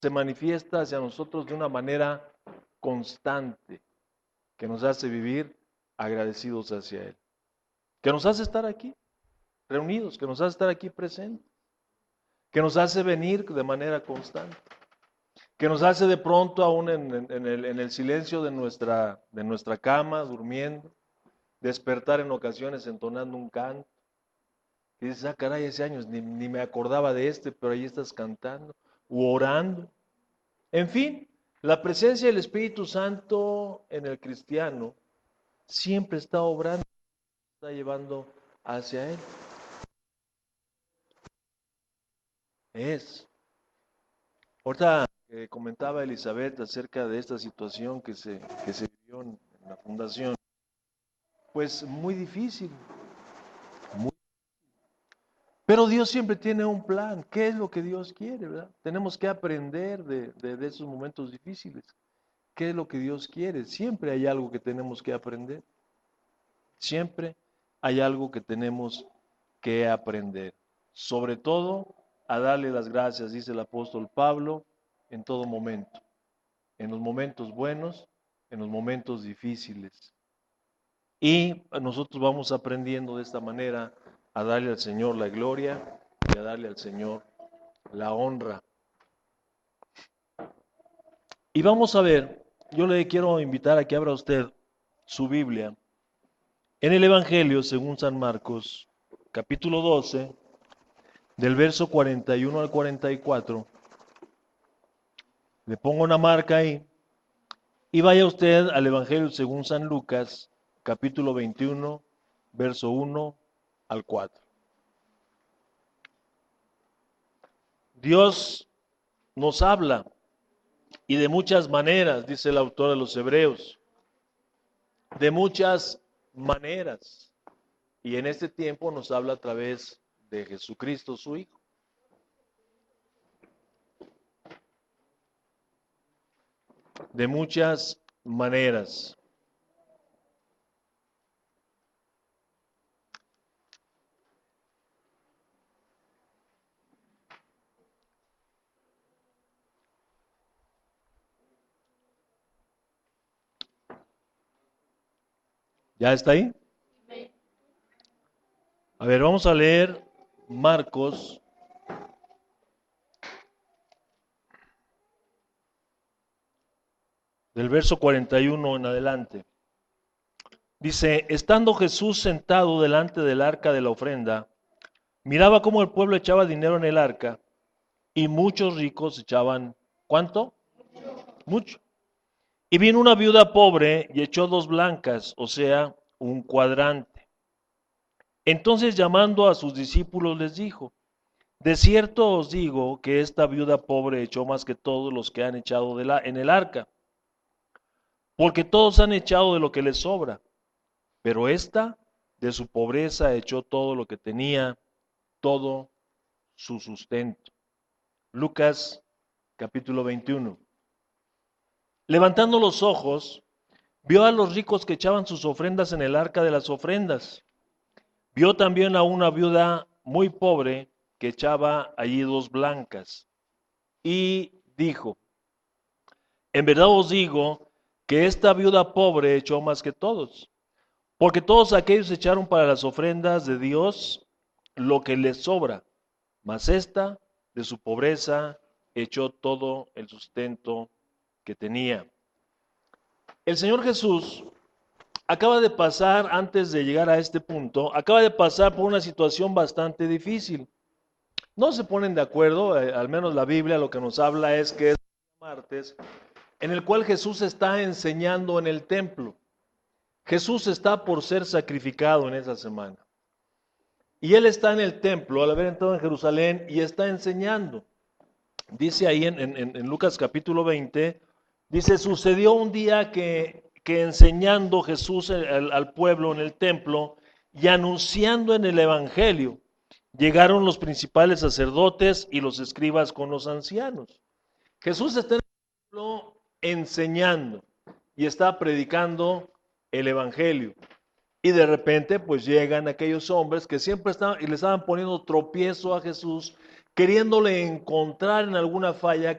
se manifiesta hacia nosotros de una manera constante, que nos hace vivir agradecidos hacia Él, que nos hace estar aquí reunidos, que nos hace estar aquí presentes, que nos hace venir de manera constante, que nos hace de pronto aún en el silencio de nuestra cama, durmiendo, despertar en ocasiones entonando un canto. Y dices, ah, caray, hace años ni me acordaba de pero ahí estás cantando, u orando. En fin, la presencia del Espíritu Santo en el cristiano siempre está obrando, está llevando hacia Él. Ahorita comentaba Elizabeth acerca de esta situación que se vivió en la fundación, pues muy difícil, muy. Pero Dios siempre tiene un plan. ¿Qué es lo que Dios quiere, verdad? Tenemos que aprender de esos momentos difíciles. ¿Qué es lo que Dios quiere? Siempre hay algo que tenemos que aprender. Siempre hay algo que tenemos que aprender. Sobre todo, a darle las gracias, dice el apóstol Pablo, en todo momento. En los momentos buenos, en los momentos difíciles. Y nosotros vamos aprendiendo de esta manera a darle al Señor la gloria y a darle al Señor la honra. Y vamos a ver, yo le quiero invitar a que abra usted su Biblia en el Evangelio según San Marcos, capítulo 12, del verso 41 al 44. Le pongo una marca ahí. Y vaya usted al Evangelio según San Lucas, capítulo 21, verso 1 al 4. Dios nos habla y de muchas maneras, dice el autor de los Hebreos, de muchas maneras. Y en este tiempo nos habla a través de Jesucristo, su Hijo. De muchas maneras. ¿Ya está ahí? A ver, vamos a leer Marcos, del verso 41 en adelante. Dice, estando Jesús sentado delante del arca de la ofrenda, miraba cómo el pueblo echaba dinero en el arca y muchos ricos echaban, ¿cuánto? Mucho. Y vino una viuda pobre y echó 2 blancas, o sea, un cuadrante. Entonces llamando a sus discípulos les dijo, de cierto os digo que esta viuda pobre echó más que todos los que han echado en el arca, porque todos han echado de lo que les sobra, pero esta de su pobreza echó todo lo que tenía, todo su sustento. Lucas capítulo 21. Levantando los ojos, vio a los ricos que echaban sus ofrendas en el arca de las ofrendas. Vio también a una viuda muy pobre que echaba allí 2 blancas. Y dijo, en verdad os digo que esta viuda pobre echó más que todos, porque todos aquellos echaron para las ofrendas de Dios lo que les sobra, mas esta de su pobreza echó todo el sustento que tenía. El Señor Jesús acaba de pasar, antes de llegar a este punto, acaba de pasar por una situación bastante difícil. No se ponen de acuerdo, al menos la Biblia lo que nos habla es que es martes, en el cual Jesús está enseñando en el templo. Jesús está por ser sacrificado en esa semana. Y Él está en el templo al haber entrado en Jerusalén y está enseñando. Dice ahí en Lucas capítulo 20, dice, sucedió un día que enseñando Jesús al pueblo en el templo y anunciando en el Evangelio, llegaron los principales sacerdotes y los escribas con los ancianos. Jesús está en el templo enseñando y está predicando el Evangelio. Y de repente pues llegan aquellos hombres que siempre estaban y le estaban poniendo tropiezo a Jesús, queriéndole encontrar en alguna falla,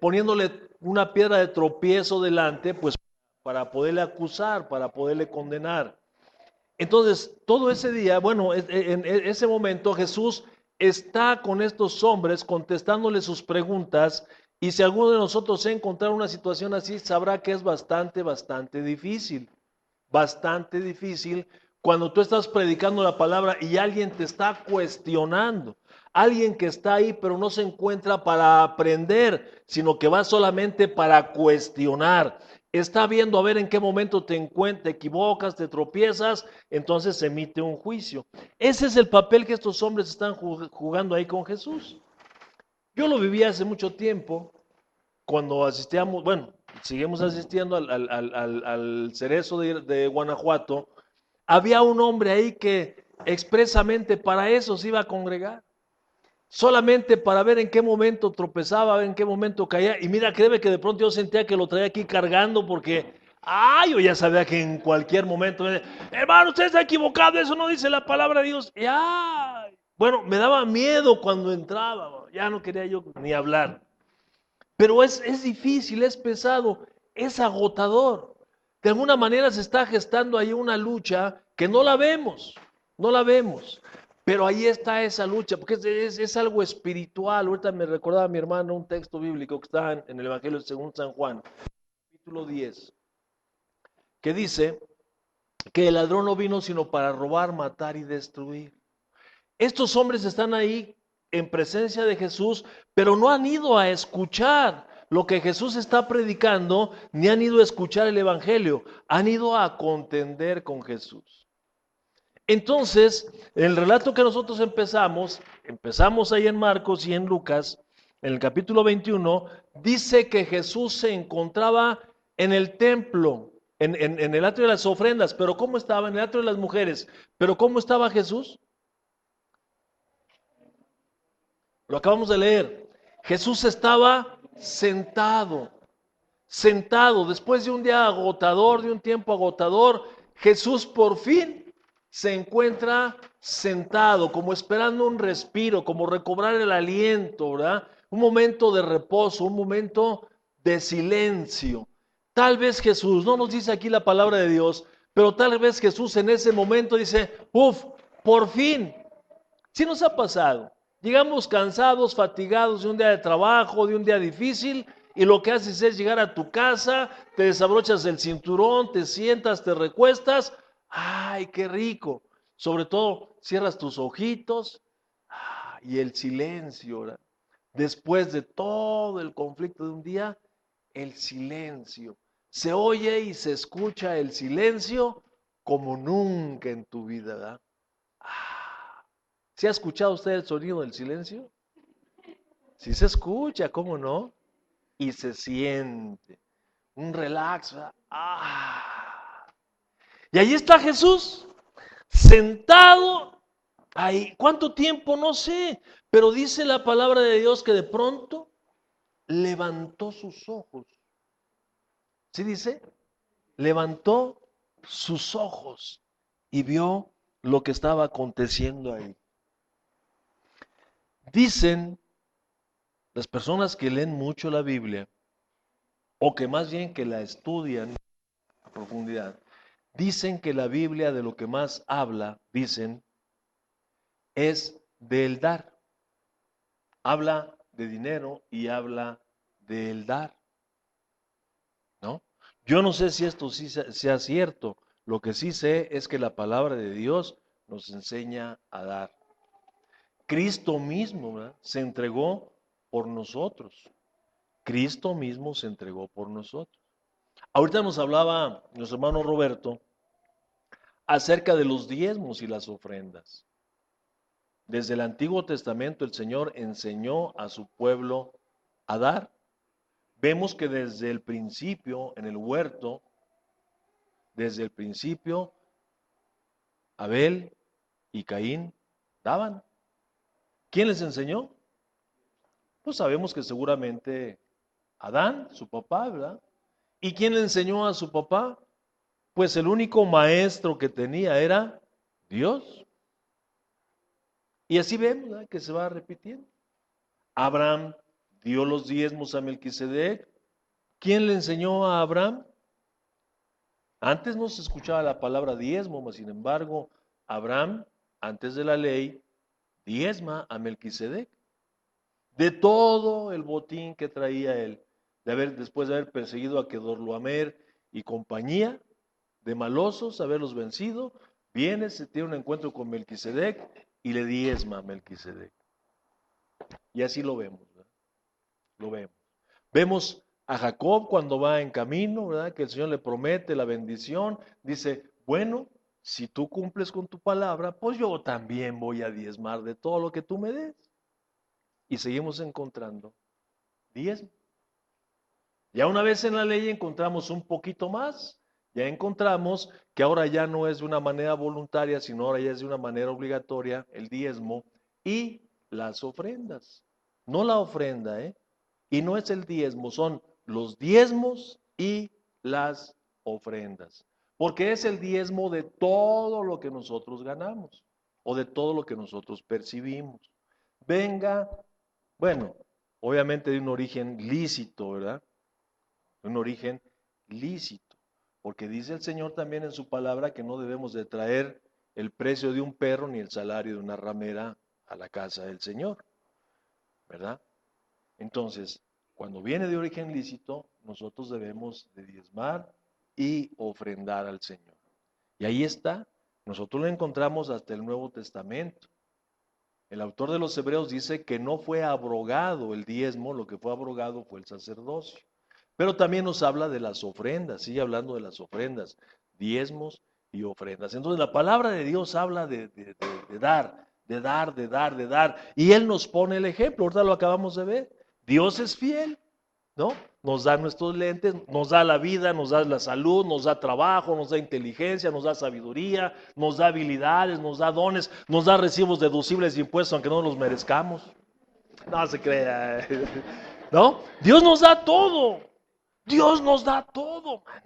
poniéndole una piedra de tropiezo delante, pues para poderle acusar, para poderle condenar. Entonces, todo ese día, bueno, en ese momento Jesús está con estos hombres contestándole sus preguntas, y si alguno de nosotros se encontrara una situación así, sabrá que es bastante difícil, bastante difícil cuando tú estás predicando la palabra y alguien te está cuestionando, alguien que está ahí pero no se encuentra para aprender, sino que va solamente para cuestionar. Está viendo a ver en qué momento te encuentras, te equivocas, te tropiezas, entonces se emite un juicio. Ese es el papel que estos hombres están jugando ahí con Jesús. Yo lo viví hace mucho tiempo, cuando asistíamos, bueno, seguimos asistiendo al Cerezo de Guanajuato. Había un hombre ahí que expresamente para eso se iba a congregar, solamente para ver en qué momento tropezaba, ver en qué momento caía. Y mira, créeme que de pronto yo sentía que lo traía aquí cargando porque, yo ya sabía que en cualquier momento, hermano, usted está equivocado, eso no dice la palabra de Dios. Y, bueno, me daba miedo cuando entraba, ya no quería yo ni hablar. Pero es difícil, es pesado, es agotador. De alguna manera se está gestando ahí una lucha que no la vemos, no la vemos. Pero ahí está esa lucha, porque es algo espiritual. Ahorita me recordaba mi hermano un texto bíblico que está en el Evangelio según San Juan, capítulo 10, que dice que el ladrón no vino sino para robar, matar y destruir. Estos hombres están ahí en presencia de Jesús, pero no han ido a escuchar lo que Jesús está predicando, ni han ido a escuchar el Evangelio, han ido a contender con Jesús. Entonces, el relato que nosotros empezamos ahí en Marcos y en Lucas, en el capítulo 21, dice que Jesús se encontraba en el templo, en el atrio de las ofrendas, pero ¿cómo estaba? En el atrio de las mujeres, pero ¿cómo estaba Jesús? Lo acabamos de leer. Jesús estaba sentado, sentado. Después de un día agotador, de un tiempo agotador, Jesús por fin se encuentra sentado, como esperando un respiro, como recobrar el aliento, ¿verdad? Un momento de reposo, un momento de silencio. Tal vez Jesús, no nos dice aquí la palabra de Dios, pero tal vez Jesús en ese momento dice, por fin. Sí nos ha pasado. Llegamos cansados, fatigados de un día de trabajo, de un día difícil, y lo que haces es llegar a tu casa, te desabrochas el cinturón, te sientas, te recuestas. ¡Ay, qué rico! Sobre todo, cierras tus ojitos y el silencio, ¿verdad? Después de todo el conflicto de un día, el silencio. Se oye y se escucha el silencio como nunca en tu vida, ¿verdad? ¿Sí ha escuchado usted el sonido del silencio? Sí se escucha, ¿cómo no? Y se siente un relax, ¿verdad? Y ahí está Jesús, sentado ahí. ¿Cuánto tiempo? No sé, pero dice la palabra de Dios que de pronto levantó sus ojos. ¿Sí dice? Levantó sus ojos y vio lo que estaba aconteciendo ahí. Dicen las personas que leen mucho la Biblia, o que más bien que la estudian a profundidad, dicen que la Biblia de lo que más habla, dicen, es del dar. Habla de dinero y habla del dar, ¿no? Yo no sé si esto sí sea cierto. Lo que sí sé es que la palabra de Dios nos enseña a dar. Cristo mismo, ¿verdad?, se entregó por nosotros. Cristo mismo se entregó por nosotros. Ahorita nos hablaba nuestro hermano Roberto acerca de los diezmos y las ofrendas. Desde el Antiguo Testamento el Señor enseñó a su pueblo a dar. Vemos que desde el principio, en el huerto, desde el principio, Abel y Caín daban. ¿Quién les enseñó? Pues sabemos que seguramente Adán, su papá, ¿verdad? ¿Y quién le enseñó a su papá? Pues el único maestro que tenía era Dios. Y así vemos, ¿verdad?, que se va repitiendo. Abraham dio los diezmos a Melquisedec. ¿Quién le enseñó a Abraham? Antes no se escuchaba la palabra diezmo, mas sin embargo, Abraham, antes de la ley, diezma a Melquisedec de todo el botín que traía él, después de haber perseguido a Kedorlaomer y compañía de malosos, haberlos vencido, viene, se tiene un encuentro con Melquisedec y le diezma a Melquisedec. Y así lo vemos, ¿verdad? Lo vemos. Vemos a Jacob cuando va en camino, ¿verdad?, que el Señor le promete la bendición, dice, bueno, si tú cumples con tu palabra, pues yo también voy a diezmar de todo lo que tú me des. Y seguimos encontrando diezmo. Ya una vez en la ley encontramos un poquito más, ya encontramos que ahora ya no es de una manera voluntaria, sino ahora ya es de una manera obligatoria el diezmo y las ofrendas. No la ofrenda, ¿eh? Y no es el diezmo, son los diezmos y las ofrendas. Porque es el diezmo de todo lo que nosotros ganamos o de todo lo que nosotros percibimos. Venga, bueno, obviamente de un origen lícito, ¿verdad? Un origen lícito, porque dice el Señor también en su palabra que no debemos de traer el precio de un perro ni el salario de una ramera a la casa del Señor, ¿verdad? Entonces, cuando viene de origen lícito, nosotros debemos de diezmar y ofrendar al Señor. Y ahí está, nosotros lo encontramos hasta el Nuevo Testamento. El autor de los Hebreos dice que no fue abrogado el diezmo, lo que fue abrogado fue el sacerdocio. Pero también nos habla de las ofrendas, sigue hablando de las ofrendas, diezmos y ofrendas. Entonces la palabra de Dios habla de dar, de dar, de dar, de dar. Y Él nos pone el ejemplo, ahorita lo acabamos de ver. Dios es fiel, ¿no? Nos da nuestros lentes, nos da la vida, nos da la salud, nos da trabajo, nos da inteligencia, nos da sabiduría, nos da habilidades, nos da dones, nos da recibos deducibles de impuestos aunque no los merezcamos. No se crea, ¿no? Dios nos da todo. Dios nos da todo, man.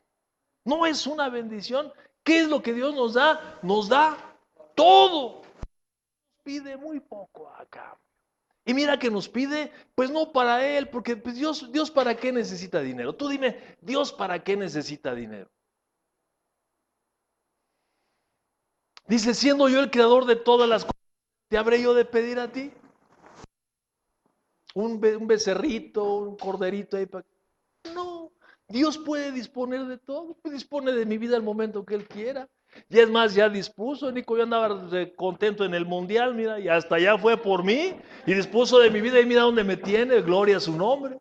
No es una bendición. ¿Qué es lo que Dios nos da? Nos da todo. Nos pide muy poco acá. Y mira que nos pide, pues no para Él, porque pues Dios ¿para qué necesita dinero? Tú dime, Dios ¿para qué necesita dinero? Dice, siendo yo el creador de todas las cosas, ¿te habré yo de pedir a ti? Un becerrito, un corderito ahí para... No, Dios puede disponer de todo, dispone de mi vida al momento que Él quiera. Y es más, ya dispuso, Nico, yo andaba contento en el mundial, mira, y hasta allá fue por mí, y dispuso de mi vida, y mira dónde me tiene, gloria a su nombre.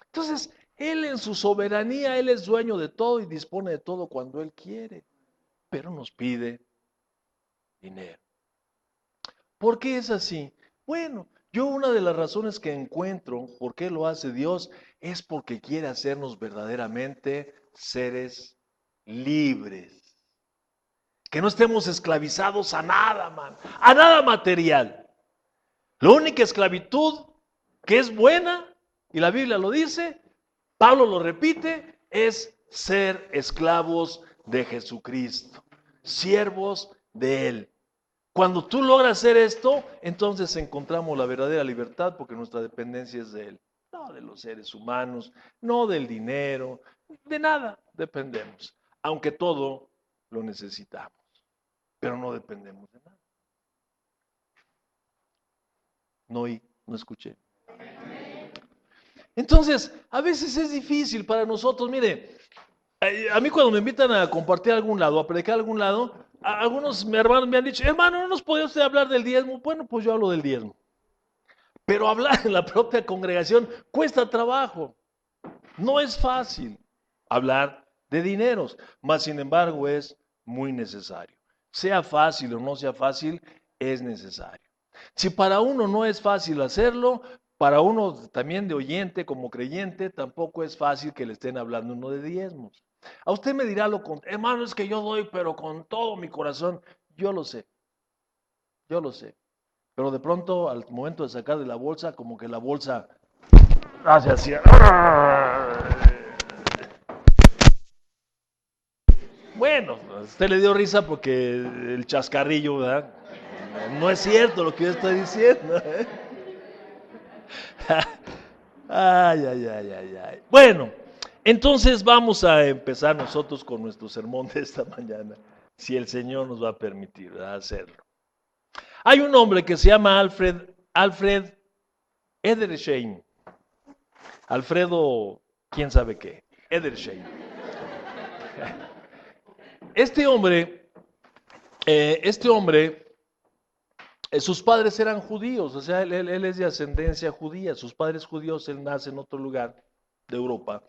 Entonces, Él en su soberanía, Él es dueño de todo y dispone de todo cuando Él quiere, pero nos pide dinero. ¿Por qué es así? Bueno, yo una de las razones que encuentro por qué lo hace Dios es porque quiere hacernos verdaderamente seres libres. Que no estemos esclavizados a nada, man, a nada material. La única esclavitud que es buena, y la Biblia lo dice, Pablo lo repite, es ser esclavos de Jesucristo, siervos de Él. Cuando tú logras hacer esto, entonces encontramos la verdadera libertad porque nuestra dependencia es de Él, no de los seres humanos, no del dinero, de nada dependemos, aunque todo lo necesitamos, pero no dependemos de nada. No escuché. Entonces, a veces es difícil para nosotros, mire, a mí cuando me invitan a compartir a algún lado, a predicar a algún lado, algunos hermanos me han dicho, hermano, ¿no nos podía usted hablar del diezmo? Bueno, pues yo hablo del diezmo. Pero hablar en la propia congregación cuesta trabajo. No es fácil hablar de dineros, mas sin embargo es muy necesario. Sea fácil o no sea fácil, es necesario. Si para uno no es fácil hacerlo, para uno también de oyente como creyente, tampoco es fácil que le estén hablando uno de diezmos. A usted me dirá hermano, es que yo doy, pero con todo mi corazón. Yo lo sé, pero de pronto al momento de sacar de la bolsa, como que la bolsa hace así. Bueno, a usted le dio risa porque el chascarrillo, ¿verdad? No es cierto lo que yo estoy diciendo. Ay, ay, ay, ay, ay. Bueno, entonces vamos a empezar nosotros con nuestro sermón de esta mañana, si el Señor nos va a permitir, ¿verdad?, hacerlo. Hay un hombre que se llama Alfred Edersheim. Alfredo, quién sabe qué, Edersheim. Este hombre, este hombre sus padres eran judíos, o sea, él es de ascendencia judía, sus padres judíos, él nace en otro lugar de Europa,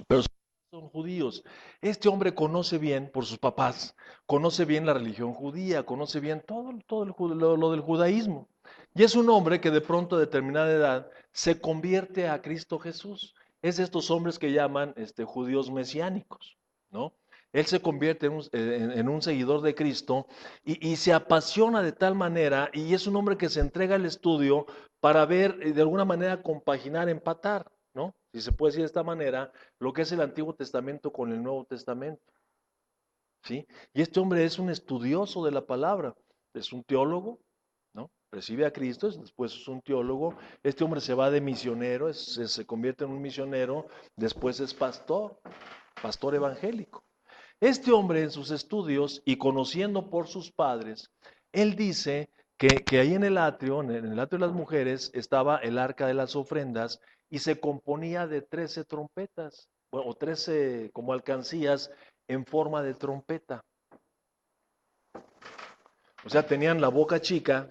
pero sus padres son judíos. Este hombre conoce bien, por sus papás, conoce bien la religión judía, conoce bien todo lo del judaísmo. Y es un hombre que de pronto a determinada edad se convierte a Cristo Jesús. Es de estos hombres que llaman judíos mesiánicos, ¿no? Él se convierte en un seguidor de Cristo y se apasiona de tal manera, y es un hombre que se entrega al estudio para ver, de alguna manera, compaginar, empatar, ¿no? Si se puede decir de esta manera, lo que es el Antiguo Testamento con el Nuevo Testamento, ¿sí? Y este hombre es un estudioso de la palabra, es un teólogo, ¿no? Recibe a Cristo, después es un teólogo. Este hombre se va de misionero, se convierte en un misionero, después es pastor evangélico. Este hombre en sus estudios y conociendo por sus padres, él dice que ahí en el atrio de las mujeres, estaba el arca de las ofrendas y se componía de 13 trompetas, bueno, o 13 como alcancías en forma de trompeta. O sea, tenían la boca chica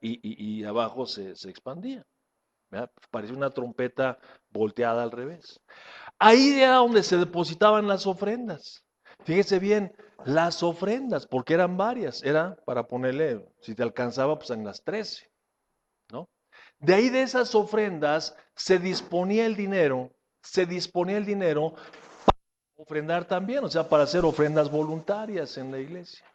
y abajo se expandía. ¿Verdad? Parecía una trompeta volteada al revés. Ahí era donde se depositaban las ofrendas. Fíjese bien, las ofrendas, porque eran varias, era para ponerle, si te alcanzaba, pues en las 13, ¿no? De ahí de esas ofrendas se disponía el dinero para ofrendar también, o sea, para hacer ofrendas voluntarias en la iglesia,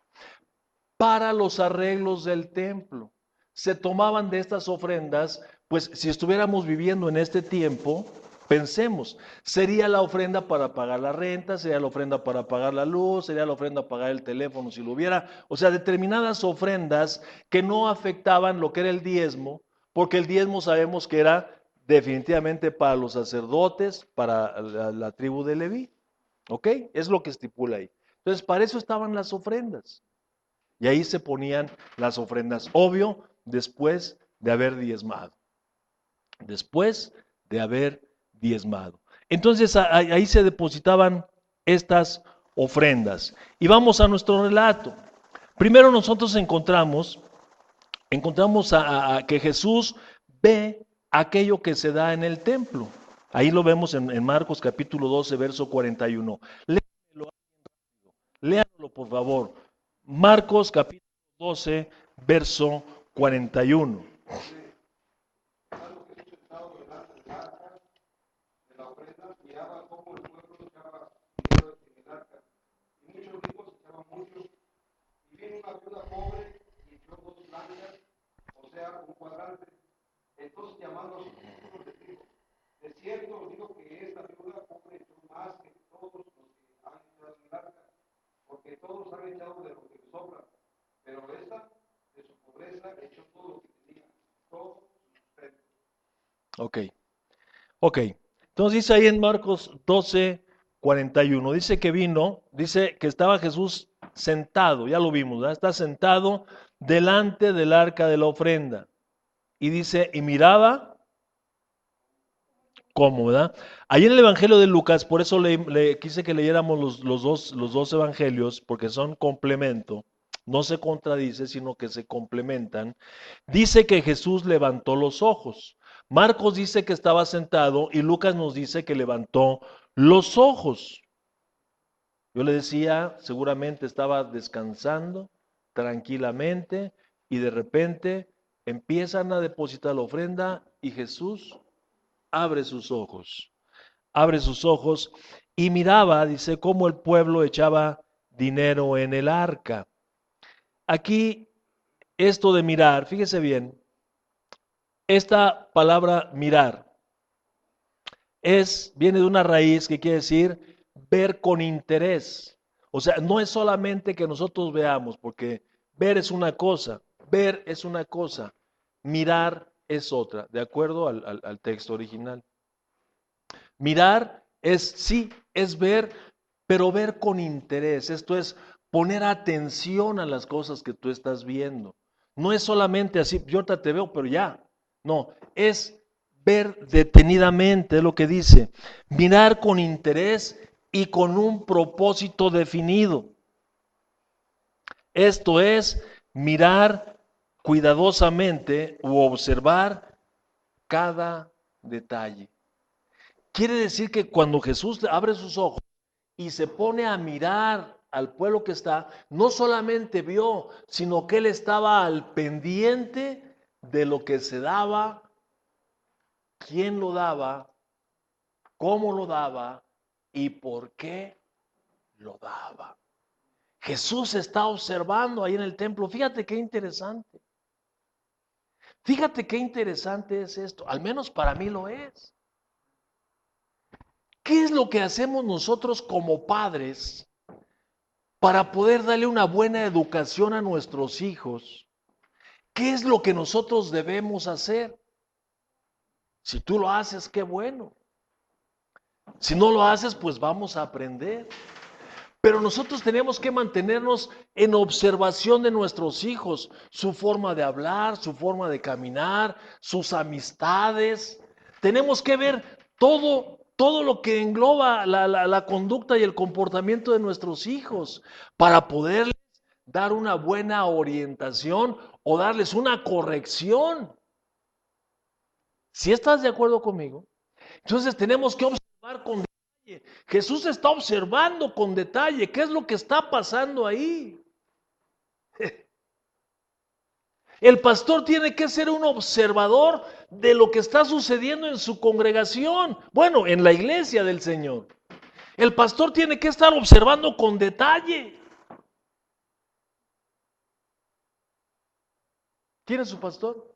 para los arreglos del templo. Se tomaban de estas ofrendas, pues si estuviéramos viviendo en este tiempo, pensemos, sería la ofrenda para pagar la renta, sería la ofrenda para pagar la luz, sería la ofrenda para pagar el teléfono si lo hubiera, o sea, determinadas ofrendas que no afectaban lo que era el diezmo, porque el diezmo sabemos que era definitivamente para los sacerdotes, para la tribu de Leví, ¿ok? Es lo que estipula ahí. Entonces, para eso estaban las ofrendas. Y ahí se ponían las ofrendas, obvio, después de haber diezmado. Después de haber diezmado. Entonces ahí se depositaban estas ofrendas. Y vamos a nuestro relato. Primero nosotros encontramos que Jesús ve aquello que se da en el templo. Ahí lo vemos en Marcos capítulo 12, verso 41. Léanlo, por favor. Marcos capítulo 12, verso 41. Entonces llamando a sus discípulos les dijo, de cierto os digo que esta viuda pobre echó más que todos los que han echado en el arca, porque todos han echado de lo que les sobra, pero esta de su pobreza echó todo lo que tenía, todo su sustento. Ok. Entonces dice ahí en Marcos 12, 41, dice que vino, dice que estaba Jesús sentado, ya lo vimos, ¿verdad? Está sentado delante del arca de la ofrenda. Y dice, y miraba cómo, ¿verdad? Ahí en el Evangelio de Lucas, por eso le quise que leyéramos los dos evangelios, porque son complemento, no se contradice, sino que se complementan. Dice que Jesús levantó los ojos. Marcos dice que estaba sentado y Lucas nos dice que levantó los ojos. Yo le decía, seguramente estaba descansando tranquilamente y de repente empiezan a depositar la ofrenda y Jesús abre sus ojos y miraba, dice, cómo el pueblo echaba dinero en el arca. Aquí, esto de mirar, fíjese bien, esta palabra mirar viene de una raíz que quiere decir ver con interés. O sea, no es solamente que nosotros veamos, porque Ver es una cosa, ver es una cosa, mirar es otra, de acuerdo al texto original. Mirar es, sí, es ver, pero ver con interés. Esto es poner atención a las cosas que tú estás viendo. No es solamente así, yo ahorita te veo, pero ya. No, es ver detenidamente, es lo que dice. Mirar con interés y con un propósito definido. Esto es mirar cuidadosamente u observar cada detalle. Quiere decir que cuando Jesús abre sus ojos y se pone a mirar al pueblo que está, no solamente vio, sino que él estaba al pendiente de lo que se daba, quién lo daba, cómo lo daba y por qué lo daba. Jesús está observando ahí en el templo. Fíjate qué interesante. Fíjate qué interesante es esto. Al menos para mí lo es. ¿Qué es lo que hacemos nosotros como padres para poder darle una buena educación a nuestros hijos? ¿Qué es lo que nosotros debemos hacer? Si tú lo haces, qué bueno. Si no lo haces, pues vamos a aprender. Pero nosotros tenemos que mantenernos en observación de nuestros hijos, su forma de hablar, su forma de caminar, sus amistades. Tenemos que ver todo lo que engloba la conducta y el comportamiento de nuestros hijos para poderles dar una buena orientación o darles una corrección. ¿Si estás de acuerdo conmigo? Entonces tenemos que observar con detalle. Jesús está observando con detalle qué es lo que está pasando ahí. El pastor tiene que ser un observador de lo que está sucediendo en su congregación, bueno, en la iglesia del Señor. El pastor tiene que estar observando con detalle. ¿Quién es su pastor?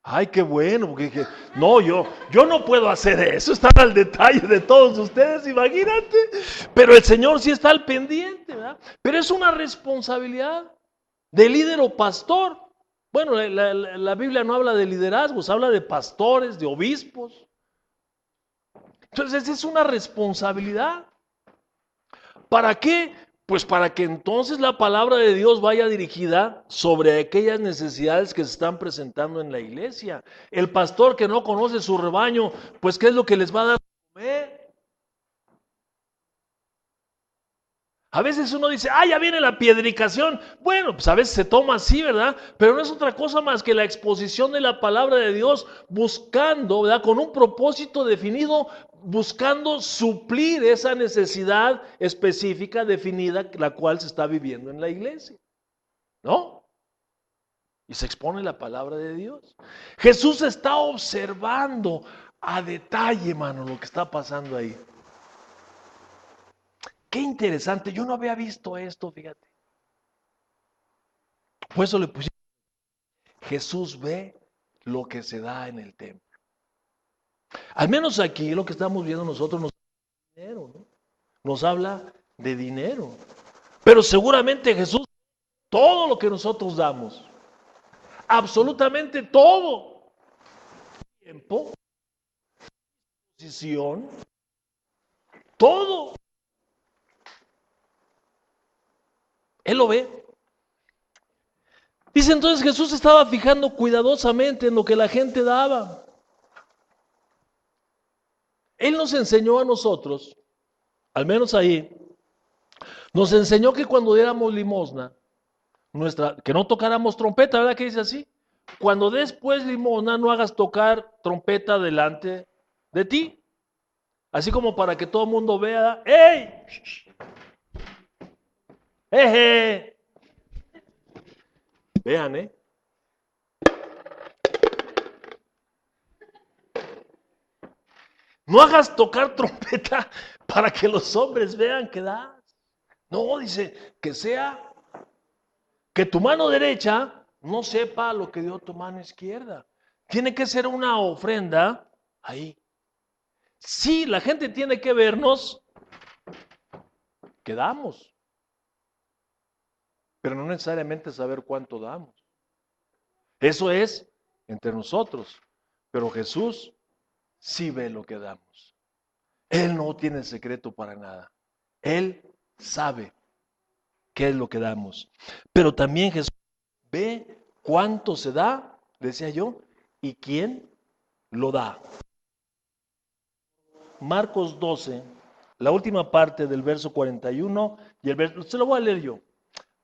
Ay, qué bueno, porque no, yo no puedo hacer eso, estar al detalle de todos ustedes, imagínate. Pero el Señor sí está al pendiente, ¿verdad? Pero es una responsabilidad de líder o pastor. Bueno, la Biblia no habla de liderazgos, habla de pastores, de obispos. Entonces, es una responsabilidad. ¿Para qué? Pues para que entonces la palabra de Dios vaya dirigida sobre aquellas necesidades que se están presentando en la iglesia. El pastor que no conoce su rebaño, pues ¿qué es lo que les va a dar de comer? A veces uno dice, ya viene la piedricación. Bueno, pues a veces se toma así, ¿verdad? Pero no es otra cosa más que la exposición de la palabra de Dios buscando, ¿verdad? Con un propósito definido, buscando suplir esa necesidad específica definida, la cual se está viviendo en la iglesia, ¿no? Y se expone la palabra de Dios. Jesús está observando a detalle, hermano, lo que está pasando ahí. Qué interesante, yo no había visto esto, fíjate. Por eso le puse, Jesús ve lo que se da en el templo. Al menos aquí lo que estamos viendo nosotros nos habla de dinero, ¿no? Nos habla de dinero. Pero seguramente Jesús, todo lo que nosotros damos, absolutamente todo, tiempo, posición, todo, Él lo ve. Dice entonces Jesús estaba fijando cuidadosamente en lo que la gente daba. Él nos enseñó a nosotros, al menos ahí, nos enseñó que cuando diéramos limosna, que no tocáramos trompeta, ¿verdad que dice así? Cuando después limosna, no hagas tocar trompeta delante de ti. Así como para que todo el mundo vea, ¡ey! ¡Eje! Vean, ¿eh? No hagas tocar trompeta para que los hombres vean que das. No, dice, que tu mano derecha no sepa lo que dio tu mano izquierda. Tiene que ser una ofrenda ahí. Sí, la gente tiene que vernos que damos. pero no necesariamente saber cuánto damos. Eso es entre nosotros, pero Jesús sí ve lo que damos. Él no tiene secreto para nada. Él sabe qué es lo que damos. Pero también Jesús ve cuánto se da, decía yo, y quién lo da. Marcos 12, la última parte del verso 41 y el verso, se lo voy a leer yo.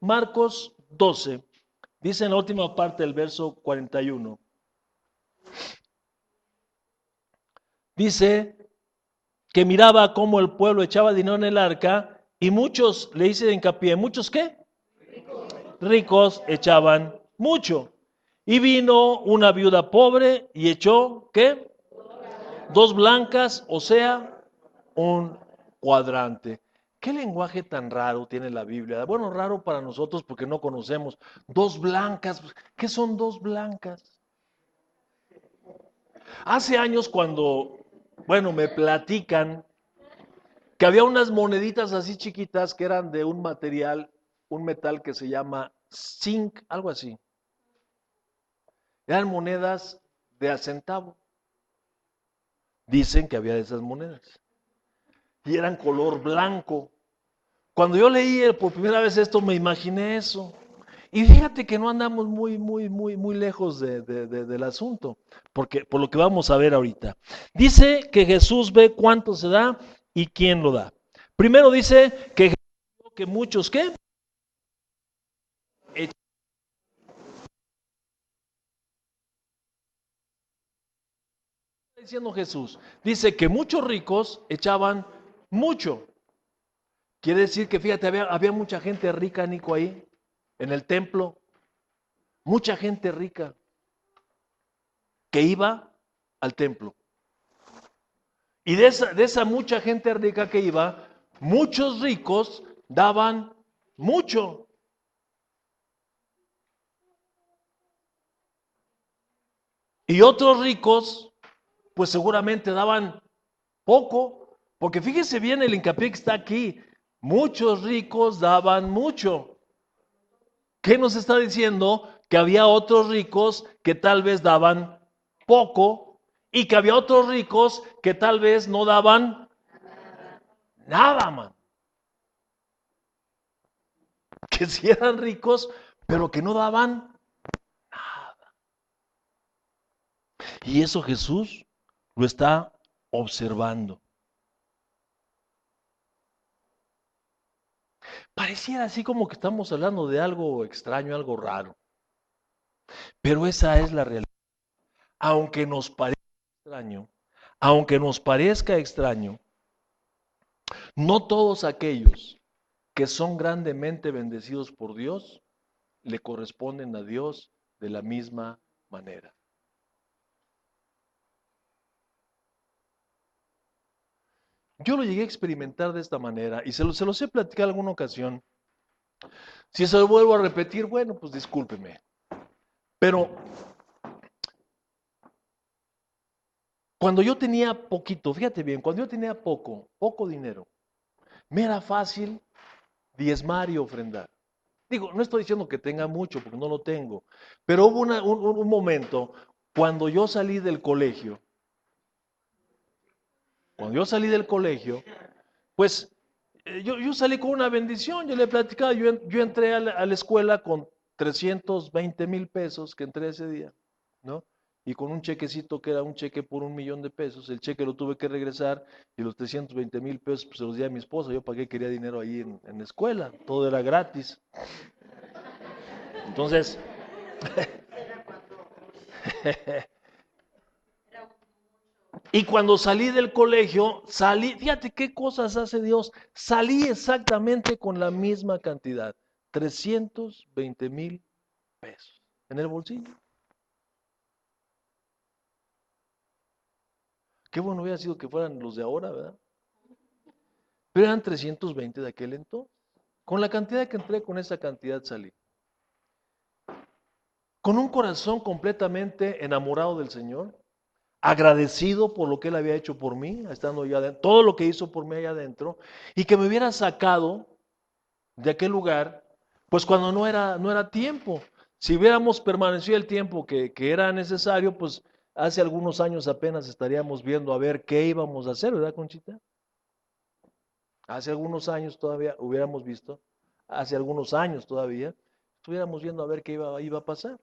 Marcos 12, dice en la última parte del verso 41, dice que miraba cómo el pueblo echaba dinero en el arca y muchos, le hice hincapié, ¿muchos qué? Ricos echaban mucho. Y vino una viuda pobre y echó, ¿qué? 2 blancas, o sea, un cuadrante. ¿Qué lenguaje tan raro tiene la Biblia? Bueno, raro para nosotros porque no conocemos. 2 blancas, ¿qué son 2 blancas? Hace años cuando, bueno, me platican que había unas moneditas así chiquitas que eran de un material, un metal que se llama zinc, algo así. Eran monedas de a centavo. Dicen que había de esas monedas. Y eran color blanco. Cuando yo leí por primera vez esto, me imaginé eso. Y fíjate que no andamos muy lejos del asunto, porque por lo que vamos a ver ahorita. Dice que Jesús ve cuánto se da y quién lo da. Primero dice que muchos, ¿qué? Está diciendo Jesús. Dice que muchos ricos echaban mucho. Quiere decir que, fíjate, había mucha gente rica, Nico, ahí, en el templo. Mucha gente rica que iba al templo. Y de esa mucha gente rica que iba, muchos ricos daban mucho. Y otros ricos, pues seguramente daban poco. Porque fíjese bien el hincapié que está aquí. Muchos ricos daban mucho. ¿Qué nos está diciendo? Que había otros ricos que tal vez daban poco y que había otros ricos que tal vez no daban nada, man. Que sí eran ricos, pero que no daban nada. Y eso Jesús lo está observando. Pareciera así como que estamos hablando de algo extraño, algo raro. Pero esa es la realidad. Aunque nos parezca extraño, aunque nos parezca extraño, no todos aquellos que son grandemente bendecidos por Dios le corresponden a Dios de la misma manera. Yo lo llegué a experimentar de esta manera y se los he platicado en alguna ocasión. Si se lo vuelvo a repetir, bueno, pues discúlpeme. Pero cuando yo tenía poquito, fíjate bien, cuando yo tenía poco dinero, me era fácil diezmar y ofrendar. Digo, no estoy diciendo que tenga mucho, porque no lo tengo, pero hubo un momento cuando yo salí del colegio, pues yo salí con una bendición, yo le he platicado, yo entré a la escuela con 320,000 pesos que entré ese día, ¿no? Y con un chequecito que era un cheque por 1,000,000 de pesos, el cheque lo tuve que regresar y los 320,000 pesos pues, se los di a mi esposa, yo para qué quería dinero ahí en la escuela, todo era gratis. Entonces, y cuando salí del colegio, fíjate qué cosas hace Dios, salí exactamente con la misma cantidad, 320,000 pesos en el bolsillo. Qué bueno hubiera sido que fueran los de ahora, ¿verdad? Pero eran 320 de aquel entonces. Con la cantidad que entré, con esa cantidad salí. Con un corazón completamente enamorado del Señor, agradecido por lo que Él había hecho por mí, estando allá adentro, todo lo que hizo por mí allá adentro, y que me hubiera sacado de aquel lugar Pues cuando no era tiempo. Si hubiéramos permanecido el tiempo que era necesario, pues hace algunos años apenas estaríamos viendo a ver qué íbamos a hacer, ¿verdad, Conchita? Hace algunos años todavía hubiéramos visto, hace algunos años todavía, estuviéramos viendo a ver qué iba a pasar.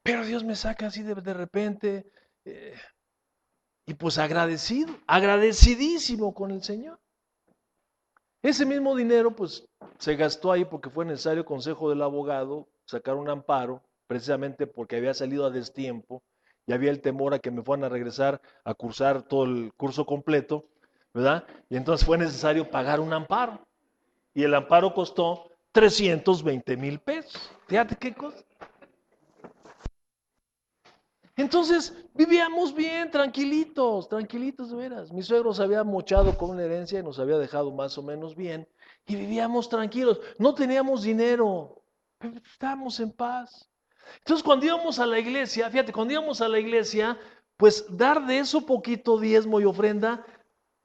Pero Dios me saca así de repente, eh, y pues agradecido, agradecidísimo con el Señor. Ese mismo dinero pues se gastó ahí porque fue necesario consejo del abogado sacar un amparo, precisamente porque había salido a destiempo y había el temor a que me fueran a regresar a cursar todo el curso completo, ¿verdad? Y entonces fue necesario pagar un amparo. Y el amparo costó 320,000 pesos. Fíjate qué cosa. Entonces vivíamos bien, tranquilitos, tranquilitos de veras. Mi suegro se había mochado con una herencia y nos había dejado más o menos bien y vivíamos tranquilos. No teníamos dinero, pero estábamos en paz. Entonces cuando íbamos a la iglesia, fíjate, cuando íbamos a la iglesia, pues dar de eso poquito diezmo y ofrenda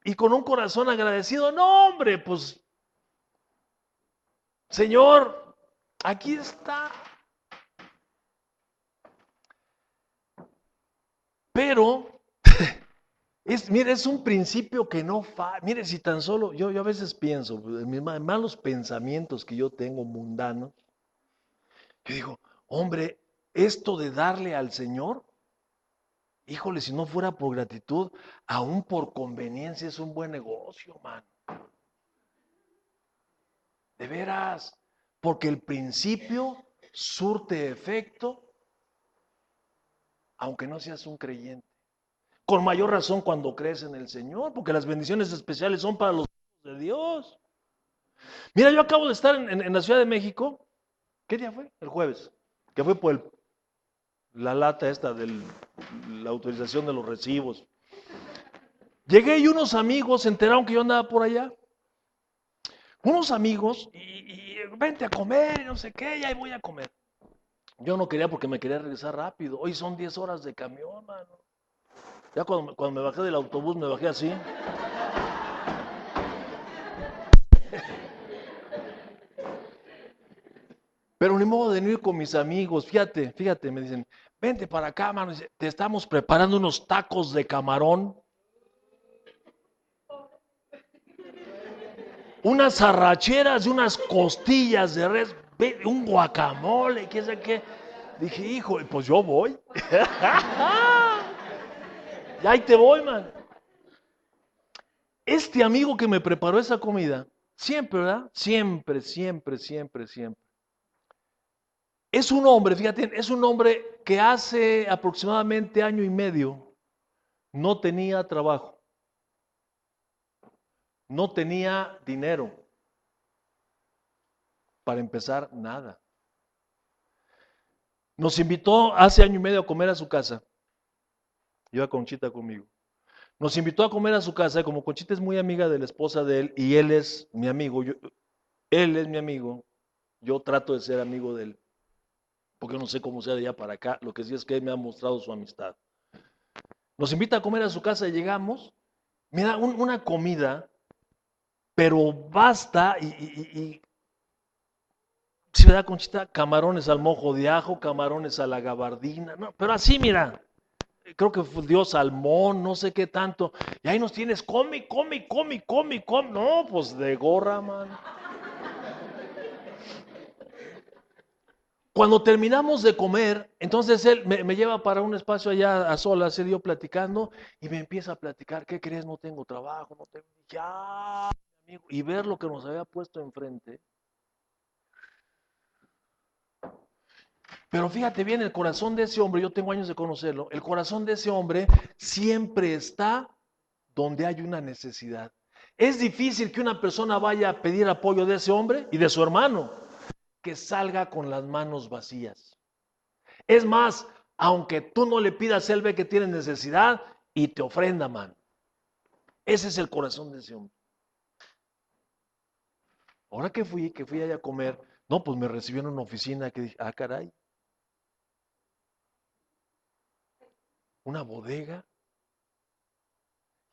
y con un corazón agradecido, no hombre, pues Señor, aquí está. Pero mire, es un principio que no falla. Mire, si tan solo, yo a veces pienso, en mis malos pensamientos que yo tengo mundanos, que digo, hombre, esto de darle al Señor, híjole, si no fuera por gratitud, aún por conveniencia es un buen negocio, man. De veras, porque el principio surte efecto, aunque no seas un creyente. Con mayor razón cuando crees en el Señor, porque las bendiciones especiales son para los hijos de Dios. Mira, yo acabo de estar en la Ciudad de México. ¿Qué día fue? El jueves. Que fue por la lata esta de la autorización de los recibos. Llegué y unos amigos se enteraron que yo andaba por allá. Unos amigos y vente a comer y no sé qué, y ahí voy a comer. Yo no quería porque me quería regresar rápido. Hoy son 10 horas de camión, mano. Ya cuando me bajé del autobús me bajé así. Pero ni modo de no ir con mis amigos. Fíjate, me dicen, vente para acá, mano. Te estamos preparando unos tacos de camarón, unas arracheras y unas costillas de res, un guacamole, qué sé qué. Dije, hijo, pues yo voy. Y ahí te voy, man. Este amigo que me preparó esa comida, siempre, ¿verdad? Siempre, siempre, siempre, siempre. Es un hombre, fíjate, es un hombre que hace aproximadamente año y medio no tenía trabajo, no tenía dinero para empezar nada. Nos invitó hace año y medio a comer a su casa. Iba Conchita conmigo. Nos invitó a comer a su casa y como Conchita es muy amiga de la esposa de él y él es mi amigo, él es mi amigo, yo trato de ser amigo de él, porque no sé cómo sea de allá para acá, lo que sí es que él me ha mostrado su amistad. Nos invita a comer a su casa y llegamos, me da una comida, pero basta y si me da Conchita, camarones al mojo de ajo, camarones a la gabardina, no, pero así mira, creo que dio salmón, no sé qué tanto, y ahí nos tienes, come, come, come, come, come, no, pues de gorra, man. Cuando terminamos de comer, entonces él me lleva para un espacio allá a solas, él y yo platicando, y me empieza a platicar, ¿qué crees? No tengo trabajo, no tengo, ya, amigo, y ver lo que nos había puesto enfrente. Pero fíjate bien, el corazón de ese hombre, yo tengo años de conocerlo, el corazón de ese hombre siempre está donde hay una necesidad. Es difícil que una persona vaya a pedir apoyo de ese hombre y de su hermano, que salga con las manos vacías. Es más, aunque tú no le pidas, él ve que tiene necesidad y te ofrenda, man. Ese es el corazón de ese hombre. Ahora que fui allá a comer, no, pues me recibió en una oficina que dije, ah, caray, una bodega.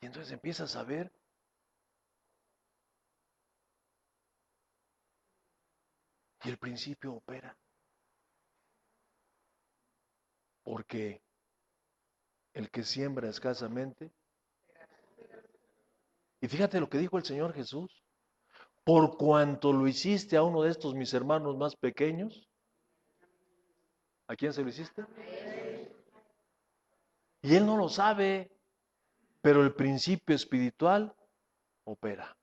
Y entonces empiezas a ver Y el principio opera. Porque el que siembra escasamente, y fíjate lo que dijo el Señor Jesús, por cuanto lo hiciste a uno de estos mis hermanos más pequeños, ¿a quién se lo hiciste? Y él no lo sabe, pero el principio espiritual opera,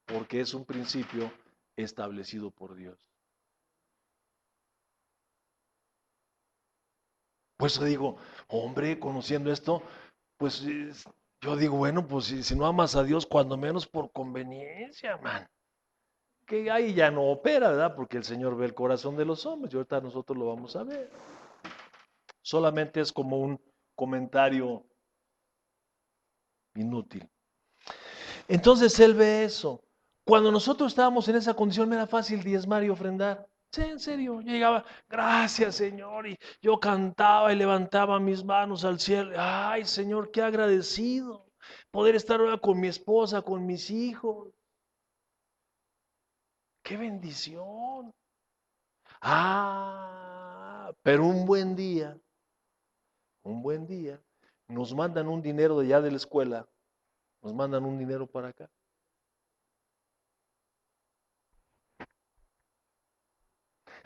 porque es un principio establecido por Dios. Pues yo digo, hombre, conociendo esto, pues yo digo, bueno, pues si no amas a Dios, cuando menos por conveniencia, man. Que ahí ya no opera, ¿verdad? Porque el Señor ve el corazón de los hombres y ahorita nosotros lo vamos a ver. Solamente es como un comentario inútil. Entonces él ve eso. Cuando nosotros estábamos en esa condición, me era fácil diezmar y ofrendar. Sí, en serio, yo llegaba, gracias Señor, y yo cantaba y levantaba mis manos al cielo. Ay Señor, qué agradecido poder estar ahora con mi esposa, con mis hijos. Qué bendición. Pero un buen día, nos mandan un dinero de allá de la escuela, nos mandan un dinero para acá.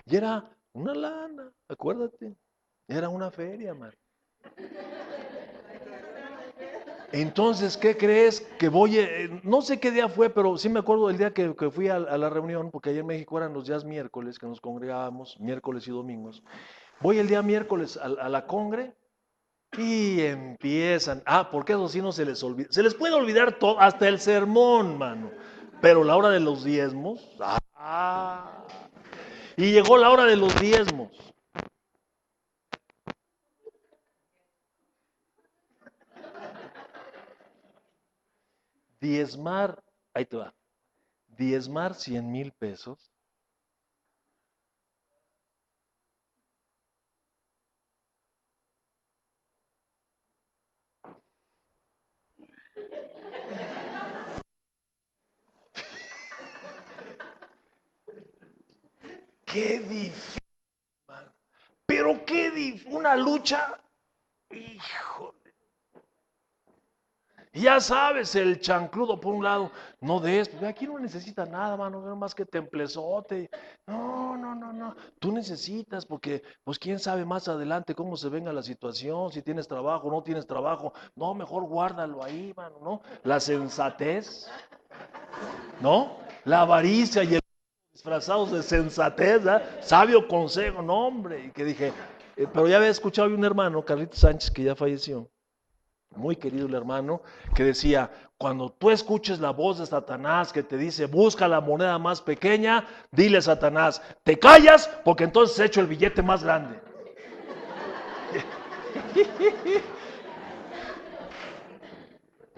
Y era una lana, acuérdate, era una feria, man. Entonces, ¿qué crees? Que voy, no sé qué día fue, pero sí me acuerdo del día que fui a la reunión, porque allá en México eran los días miércoles que nos congregábamos, miércoles y domingos. Voy el día miércoles a la congre y empiezan, porque eso sí no se les olvida, se les puede olvidar todo, hasta el sermón, mano, pero la hora de los diezmos, y llegó la hora de los diezmos. Diezmar, ahí te va, diezmar 100,000 pesos. Qué difícil, man. Pero qué difícil, una lucha, hijo. Ya sabes, el chancludo por un lado, no des, porque aquí no necesita nada, mano, no más que templezote. No, no, no, no. Tú necesitas, porque, pues quién sabe más adelante cómo se venga la situación, si tienes trabajo, no tienes trabajo. No, mejor guárdalo ahí, mano, ¿no? La sensatez, ¿no? La avaricia y el disfrazados de sensatez, ¿verdad? Sabio consejo, no, hombre. Y que dije, pero ya había escuchado de un hermano, Carlitos Sánchez, que ya falleció, muy querido el hermano, que decía, cuando tú escuches la voz de Satanás que te dice, busca la moneda más pequeña, dile a Satanás, te callas porque entonces he hecho el billete más grande.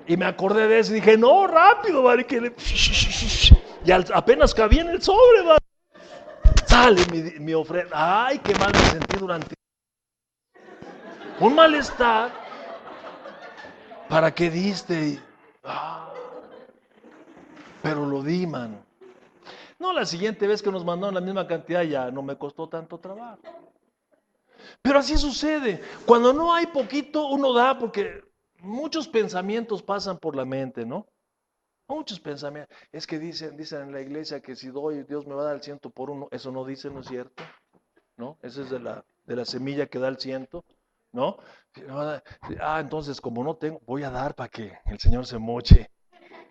Y me acordé de eso y dije, no, rápido, vale, y apenas cabía en el sobre, vale. Sale mi ofrenda. Ay, qué mal me sentí durante un malestar. ¿Para qué diste? Pero lo di, mano. No, la siguiente vez que nos mandaron la misma cantidad ya no me costó tanto trabajo. Pero así sucede. Cuando no hay poquito, uno da porque muchos pensamientos pasan por la mente, ¿no? Muchos pensamientos. Es que dicen en la iglesia que si doy, Dios me va a dar el 100 por 1. Eso no dice, ¿no es cierto? ¿No? Eso es de la semilla que da el 100, ¿no? Entonces como no tengo, voy a dar para que el Señor se moche,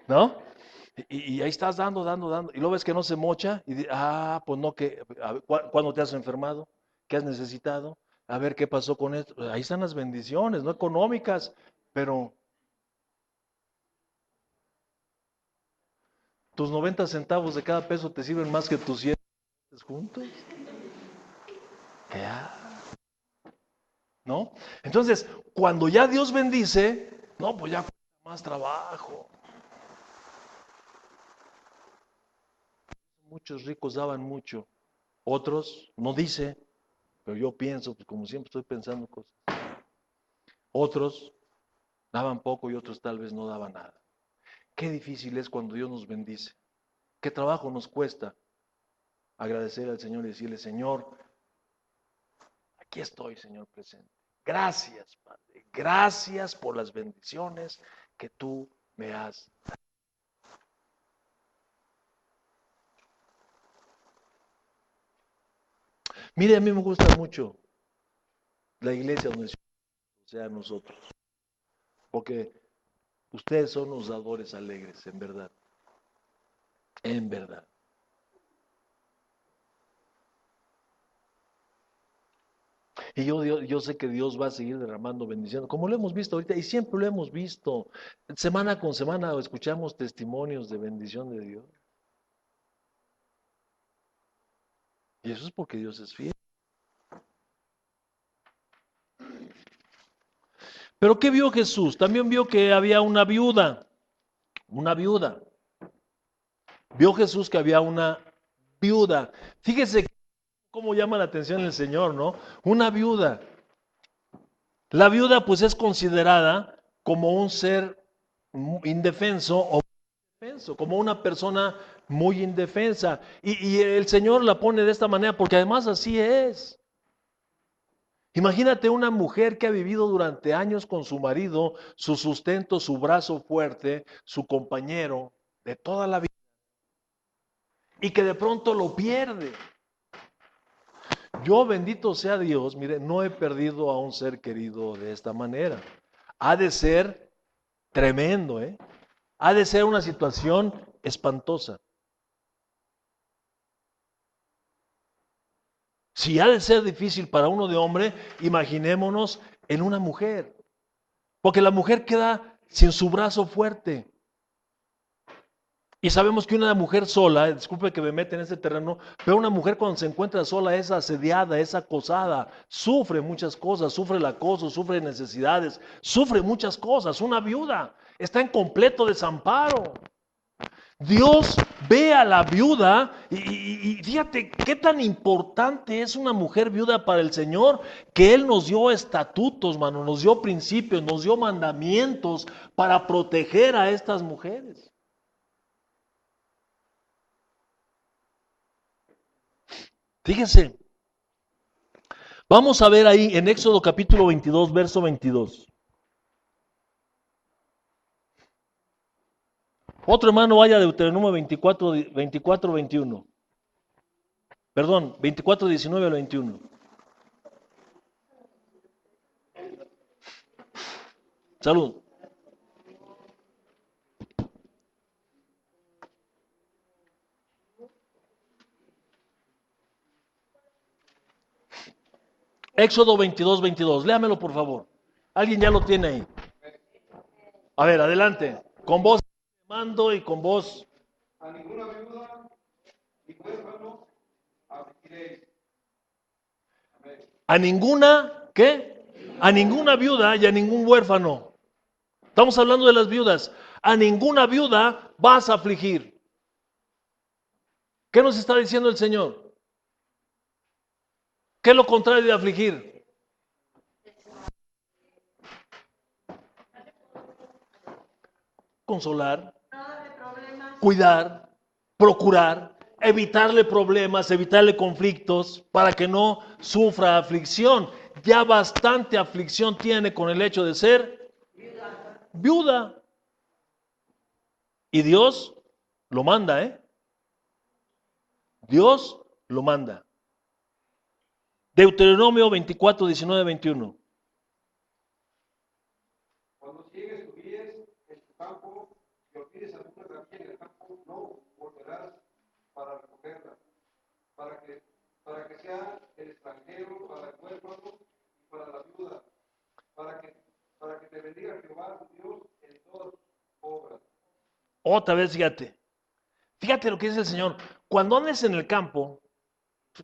¿no? Y ahí estás dando, dando, dando. Y luego ves que no se mocha. Pues no, que, ¿cuándo te has enfermado? ¿Qué has necesitado? A ver qué pasó con esto. Ahí están las bendiciones, no económicas, pero tus 90 centavos de cada peso te sirven más que tus 100 juntos. Ya, ¿no? Entonces, cuando ya Dios bendice, no, pues ya más trabajo. Muchos ricos daban mucho, otros no dice, pero yo pienso, pues como siempre estoy pensando cosas. Otros daban poco y otros tal vez no daban nada. Qué difícil es cuando Dios nos bendice. ¿Qué trabajo nos cuesta agradecer al Señor y decirle, Señor, aquí estoy, Señor, presente? Gracias, Padre. Gracias por las bendiciones que tú me has dado. Mire, a mí me gusta mucho la iglesia donde sea nosotros, porque ustedes son los dadores alegres, en verdad. En verdad. Y yo sé que Dios va a seguir derramando bendiciones, como lo hemos visto ahorita, y siempre lo hemos visto. Semana con semana escuchamos testimonios de bendición de Dios. Y eso es porque Dios es fiel. Pero ¿qué vio Jesús? También vio que había una viuda. Una viuda. Vio Jesús que había una viuda. Fíjese cómo llama la atención el Señor, ¿no? Una viuda. La viuda pues es considerada como un ser indefenso o indefenso, como una persona muy indefensa. Y el Señor la pone de esta manera porque además así es. Imagínate una mujer que ha vivido durante años con su marido, su sustento, su brazo fuerte, su compañero de toda la vida, y que de pronto lo pierde. Yo, bendito sea Dios, mire, no he perdido a un ser querido de esta manera. Ha de ser tremendo, ¿eh? Ha de ser una situación espantosa. Si ha de ser difícil para uno de hombre, imaginémonos en una mujer. Porque la mujer queda sin su brazo fuerte. Y sabemos que una mujer sola, disculpe que me mete en este terreno, pero una mujer cuando se encuentra sola es asediada, es acosada, sufre muchas cosas, sufre el acoso, sufre necesidades, sufre muchas cosas. Una viuda está en completo desamparo. Dios ve a la viuda y fíjate qué tan importante es una mujer viuda para el Señor, que Él nos dio estatutos, mano, nos dio principios, nos dio mandamientos para proteger a estas mujeres. Fíjense, vamos a ver ahí en Éxodo capítulo 22, verso 22. Otro hermano vaya a Deuteronomio 24, 24, 21. Perdón, 24, 19 al 21. Salud. Éxodo 22, 22. Léamelo por favor. Alguien ya lo tiene ahí. A ver, adelante. Con voz de mando y con voz. A ninguna viuda ni huérfano afligiréis. Amén. A ninguna, ¿qué? A ninguna viuda y a ningún huérfano. Estamos hablando de las viudas. A ninguna viuda vas a afligir. ¿Qué nos está diciendo el Señor? ¿Qué es lo contrario de afligir? Consolar, cuidar, procurar, evitarle problemas, evitarle conflictos para que no sufra aflicción. Ya bastante aflicción tiene con el hecho de ser viuda. Y Dios lo manda, ¿eh? Dios lo manda. Deuteronomio 24, 19, 21. Cuando ciegues tu mies en tu campo y olvides alguna gravilla en el campo, no volverás para recogerla, para que sea el extranjero, para el huérfano y para la viuda, para que te bendiga Jehová tu Dios en todas tus obras. Otra vez, fíjate lo que dice el Señor. Cuando andes en el campo,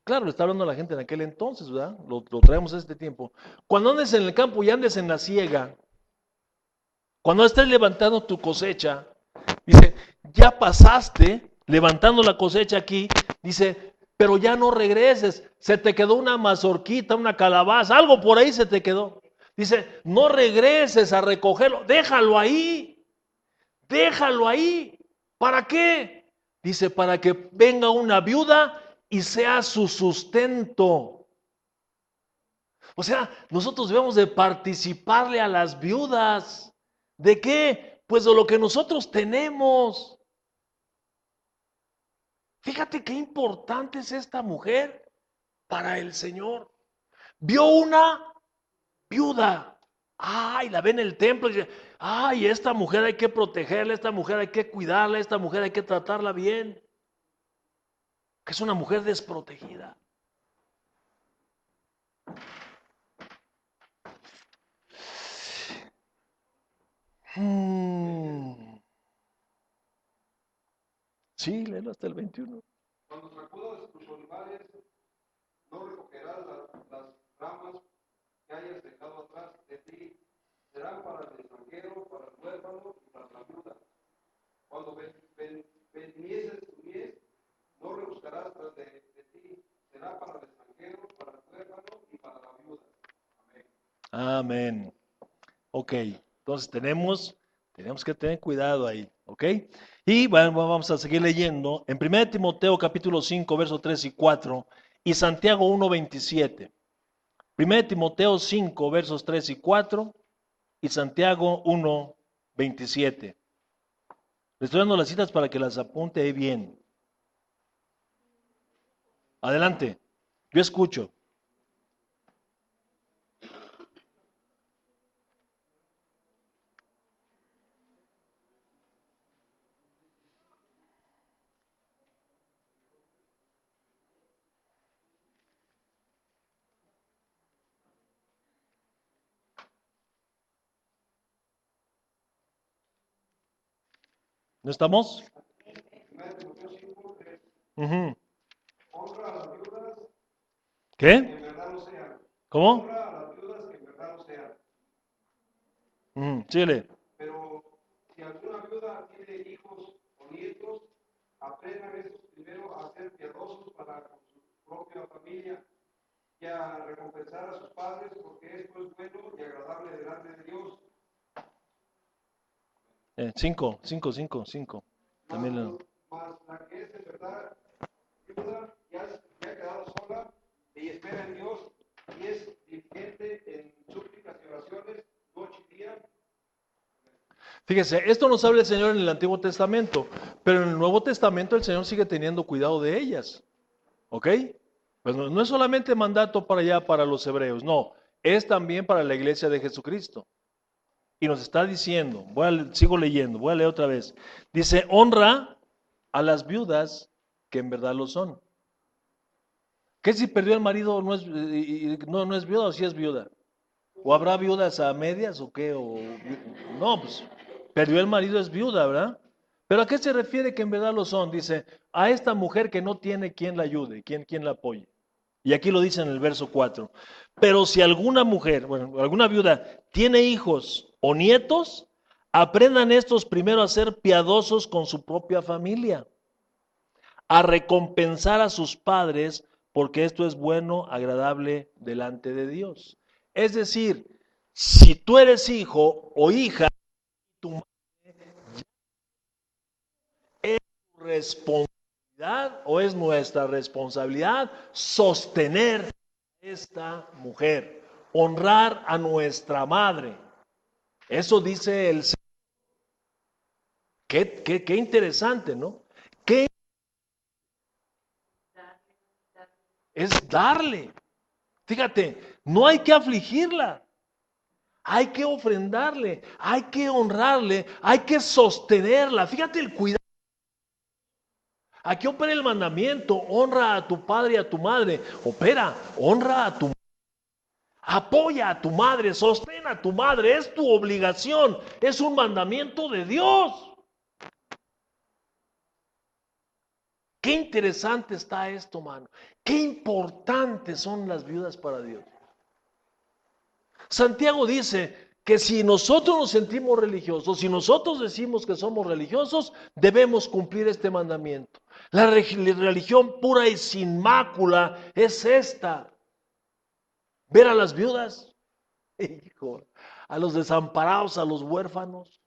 claro, le está hablando a la gente en aquel entonces, ¿verdad? Lo traemos a este tiempo. Cuando andes en el campo y andes en la siega, cuando estés levantando tu cosecha, dice, ya pasaste levantando la cosecha aquí, dice, pero ya no regreses, se te quedó una mazorquita, una calabaza, algo por ahí se te quedó. Dice, no regreses a recogerlo, déjalo ahí. Déjalo ahí. ¿Para qué? Dice, para que venga una viuda y sea su sustento. O sea, nosotros debemos de participarle a las viudas. ¿De qué? Pues de lo que nosotros tenemos. Fíjate qué importante es esta mujer para el Señor. Vio una viuda. Ay, la ve en el templo y dice, ay, esta mujer hay que protegerla, esta mujer hay que cuidarla, esta mujer hay que tratarla bien. Que es una mujer desprotegida. Sí, léelo hasta el 21. Cuando sacudas tus olivares, no recogerás las ramas que hayas dejado atrás de ti. Serán para el extranjero, para el huérfano y para la viuda. Cuando vendieses tu mies, no rebuscarás tras de ti. Será para el extranjero, para el huérfano y para la viuda. Amén. Amén. Ok, entonces tenemos que tener cuidado ahí, ¿ok? Y bueno, vamos a seguir leyendo en 1 Timoteo capítulo 5, versos 3 y 4 y Santiago 1, 27. 1 Timoteo 5, versos 3 y 4 y Santiago 1, 27. Le estoy dando las citas para que las apunte ahí bien. Adelante, yo escucho. ¿No estamos? Ujú. Honra a las viudas que ¿Qué? en verdad lo sean. ¿Cómo? Honra a las viudas que en verdad lo sean. Síguele. Pero si alguna viuda tiene hijos o nietos, aprendan estos primero a ser piadosos para con su propia familia y a recompensar a sus padres, porque esto es bueno y agradable delante de Dios. 5, 5, 5, 5. También lo... Mas la que es en verdad viuda ya ha quedado sola y espera en Dios y es diligente en súplicas y oraciones noche y día. Fíjese, esto nos habla el Señor en el Antiguo Testamento, pero en el Nuevo Testamento el Señor sigue teniendo cuidado de ellas. ¿Ok? Pues no es solamente mandato para allá, para los hebreos, no, es también para la iglesia de Jesucristo. Y nos está diciendo, sigo leyendo, voy a leer otra vez. Dice, honra a las viudas que en verdad lo son. ¿Qué si perdió el marido no es viuda o si es viuda? ¿O habrá viudas a medias o qué? No, pues perdió el marido, es viuda, ¿verdad? Pero ¿a qué se refiere que en verdad lo son? Dice, a esta mujer que no tiene quien la ayude, quien la apoye. Y aquí lo dice en el verso 4. Pero si alguna mujer, bueno, alguna viuda tiene hijos o nietos, aprendan estos primero a ser piadosos con su propia familia, a recompensar a sus padres, porque esto es bueno, agradable delante de Dios. Es decir, si tú eres hijo o hija, tu madre es tu responsabilidad o es nuestra responsabilidad sostener a esta mujer, honrar a nuestra madre. Eso dice el Señor. Qué interesante, ¿no? ¿Qué es darle? Fíjate, no hay que afligirla. Hay que ofrendarle, hay que honrarle, hay que sostenerla. Fíjate el cuidado. Aquí opera el mandamiento, honra a tu padre y a tu madre. Opera, honra a tu madre. Apoya a tu madre, sostén a tu madre, es tu obligación, es un mandamiento de Dios. Qué interesante está esto, mano. Qué importantes son las viudas para Dios. Santiago dice que si nosotros nos sentimos religiosos, si nosotros decimos que somos religiosos, debemos cumplir este mandamiento. La religión pura y sin mácula es esta. Ver a las viudas, hijo, a los desamparados, a los huérfanos.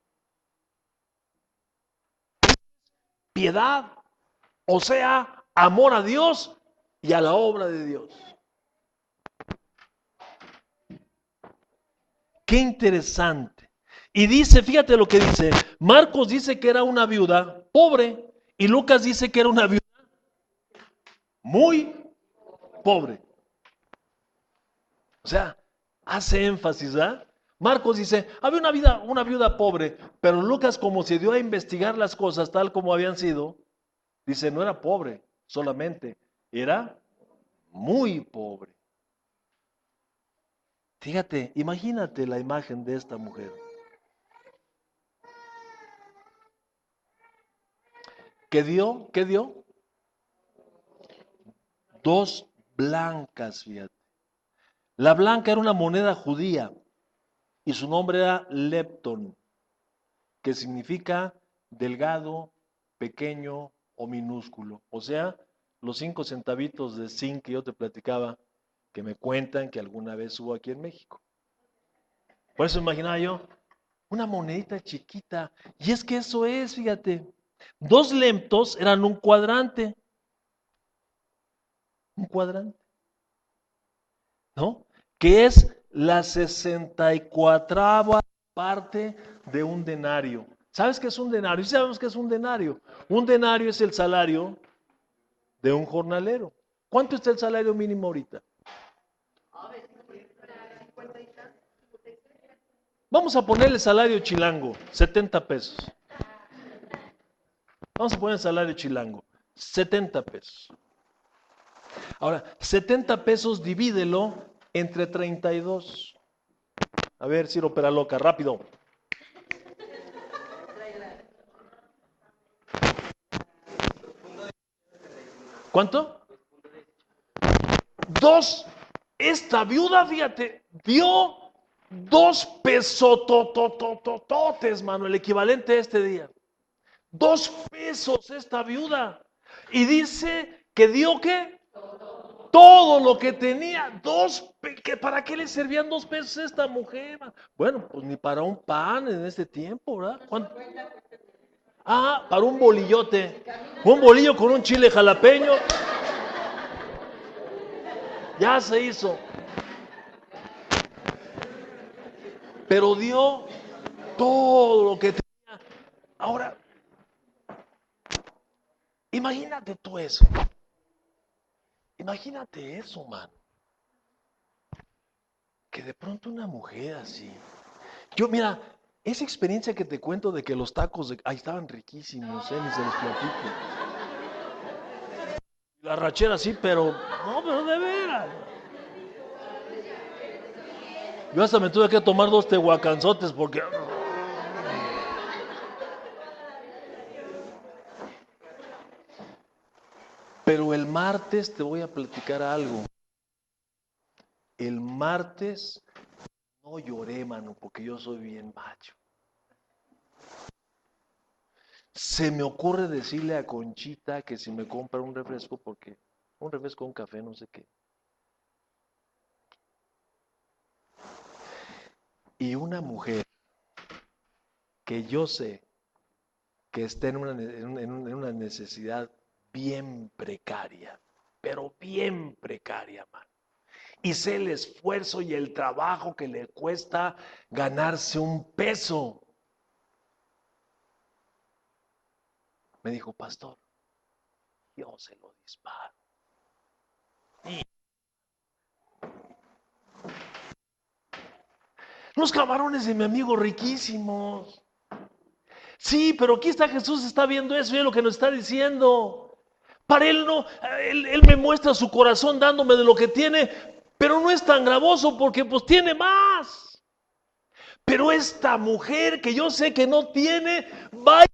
Piedad. O sea, amor a Dios y a la obra de Dios. Qué interesante. Y dice, fíjate lo que dice, Marcos dice que era una viuda pobre y Lucas dice que era una viuda muy pobre. O sea, hace énfasis, ¿verdad? Marcos dice, había una viuda pobre, pero Lucas, como se dio a investigar las cosas tal como habían sido, dice, no era pobre solamente, era muy pobre. Fíjate, imagínate la imagen de esta mujer. ¿Qué dio? ¿Qué dio? 2 blancas, fíjate. La blanca era una moneda judía y su nombre era lepton, que significa delgado, pequeño o minúsculo. O sea, los 5 centavitos de zinc que yo te platicaba, que me cuentan que alguna vez hubo aquí en México. Por eso imaginaba yo, una monedita chiquita. Y es que eso es, fíjate, 2 leptos eran un cuadrante. Un cuadrante, ¿no? Que es la 64ª parte de un denario. ¿Sabes qué es un denario? Sí sabemos qué es un denario. Un denario es el salario de un jornalero. ¿Cuánto está el salario mínimo ahorita? Vamos a ponerle salario chilango, 70 pesos. Vamos a poner el salario chilango, 70 pesos. Ahora, 70 pesos divídelo entre 32. A ver, Ciro Peraloca, rápido. ¿Cuánto? Esta viuda, fíjate, dio 2 pesos, mano, el equivalente a este día. 2 pesos esta viuda. Y dice que dio ¿qué? Todo lo que tenía. ¿Para qué le servían 2 pesos a esta mujer? Bueno, pues ni para un pan en este tiempo, ¿verdad? ¿Cuánto? Para un bolillote. Un bolillo con un chile jalapeño. Ya se hizo. Pero dio todo lo que tenía. Ahora, imagínate tú eso. Imagínate eso, man. Que de pronto una mujer así. Mira, esa experiencia que te cuento de que los tacos ahí estaban riquísimos, ni se los platico. La rachera sí, pero no, pero de veras. Yo hasta me tuve que tomar 2 tehuacanzotes porque. Pero el martes te voy a platicar algo. El martes no lloré, mano, porque yo soy bien macho. Se me ocurre decirle a Conchita que si me compra un refresco, porque un refresco, un café, no sé qué. Y una mujer que yo sé que está en una necesidad bien precaria, pero bien precaria, man. Y sé el esfuerzo y el trabajo que le cuesta ganarse un peso. Me dijo, pastor, yo se lo disparo. Y los camarones de mi amigo riquísimos. Sí, pero aquí está Jesús, está viendo eso y es lo que nos está diciendo. Para él no, él me muestra su corazón dándome de lo que tiene, pero no es tan gravoso porque pues tiene más. Pero esta mujer que yo sé que no tiene, vaya.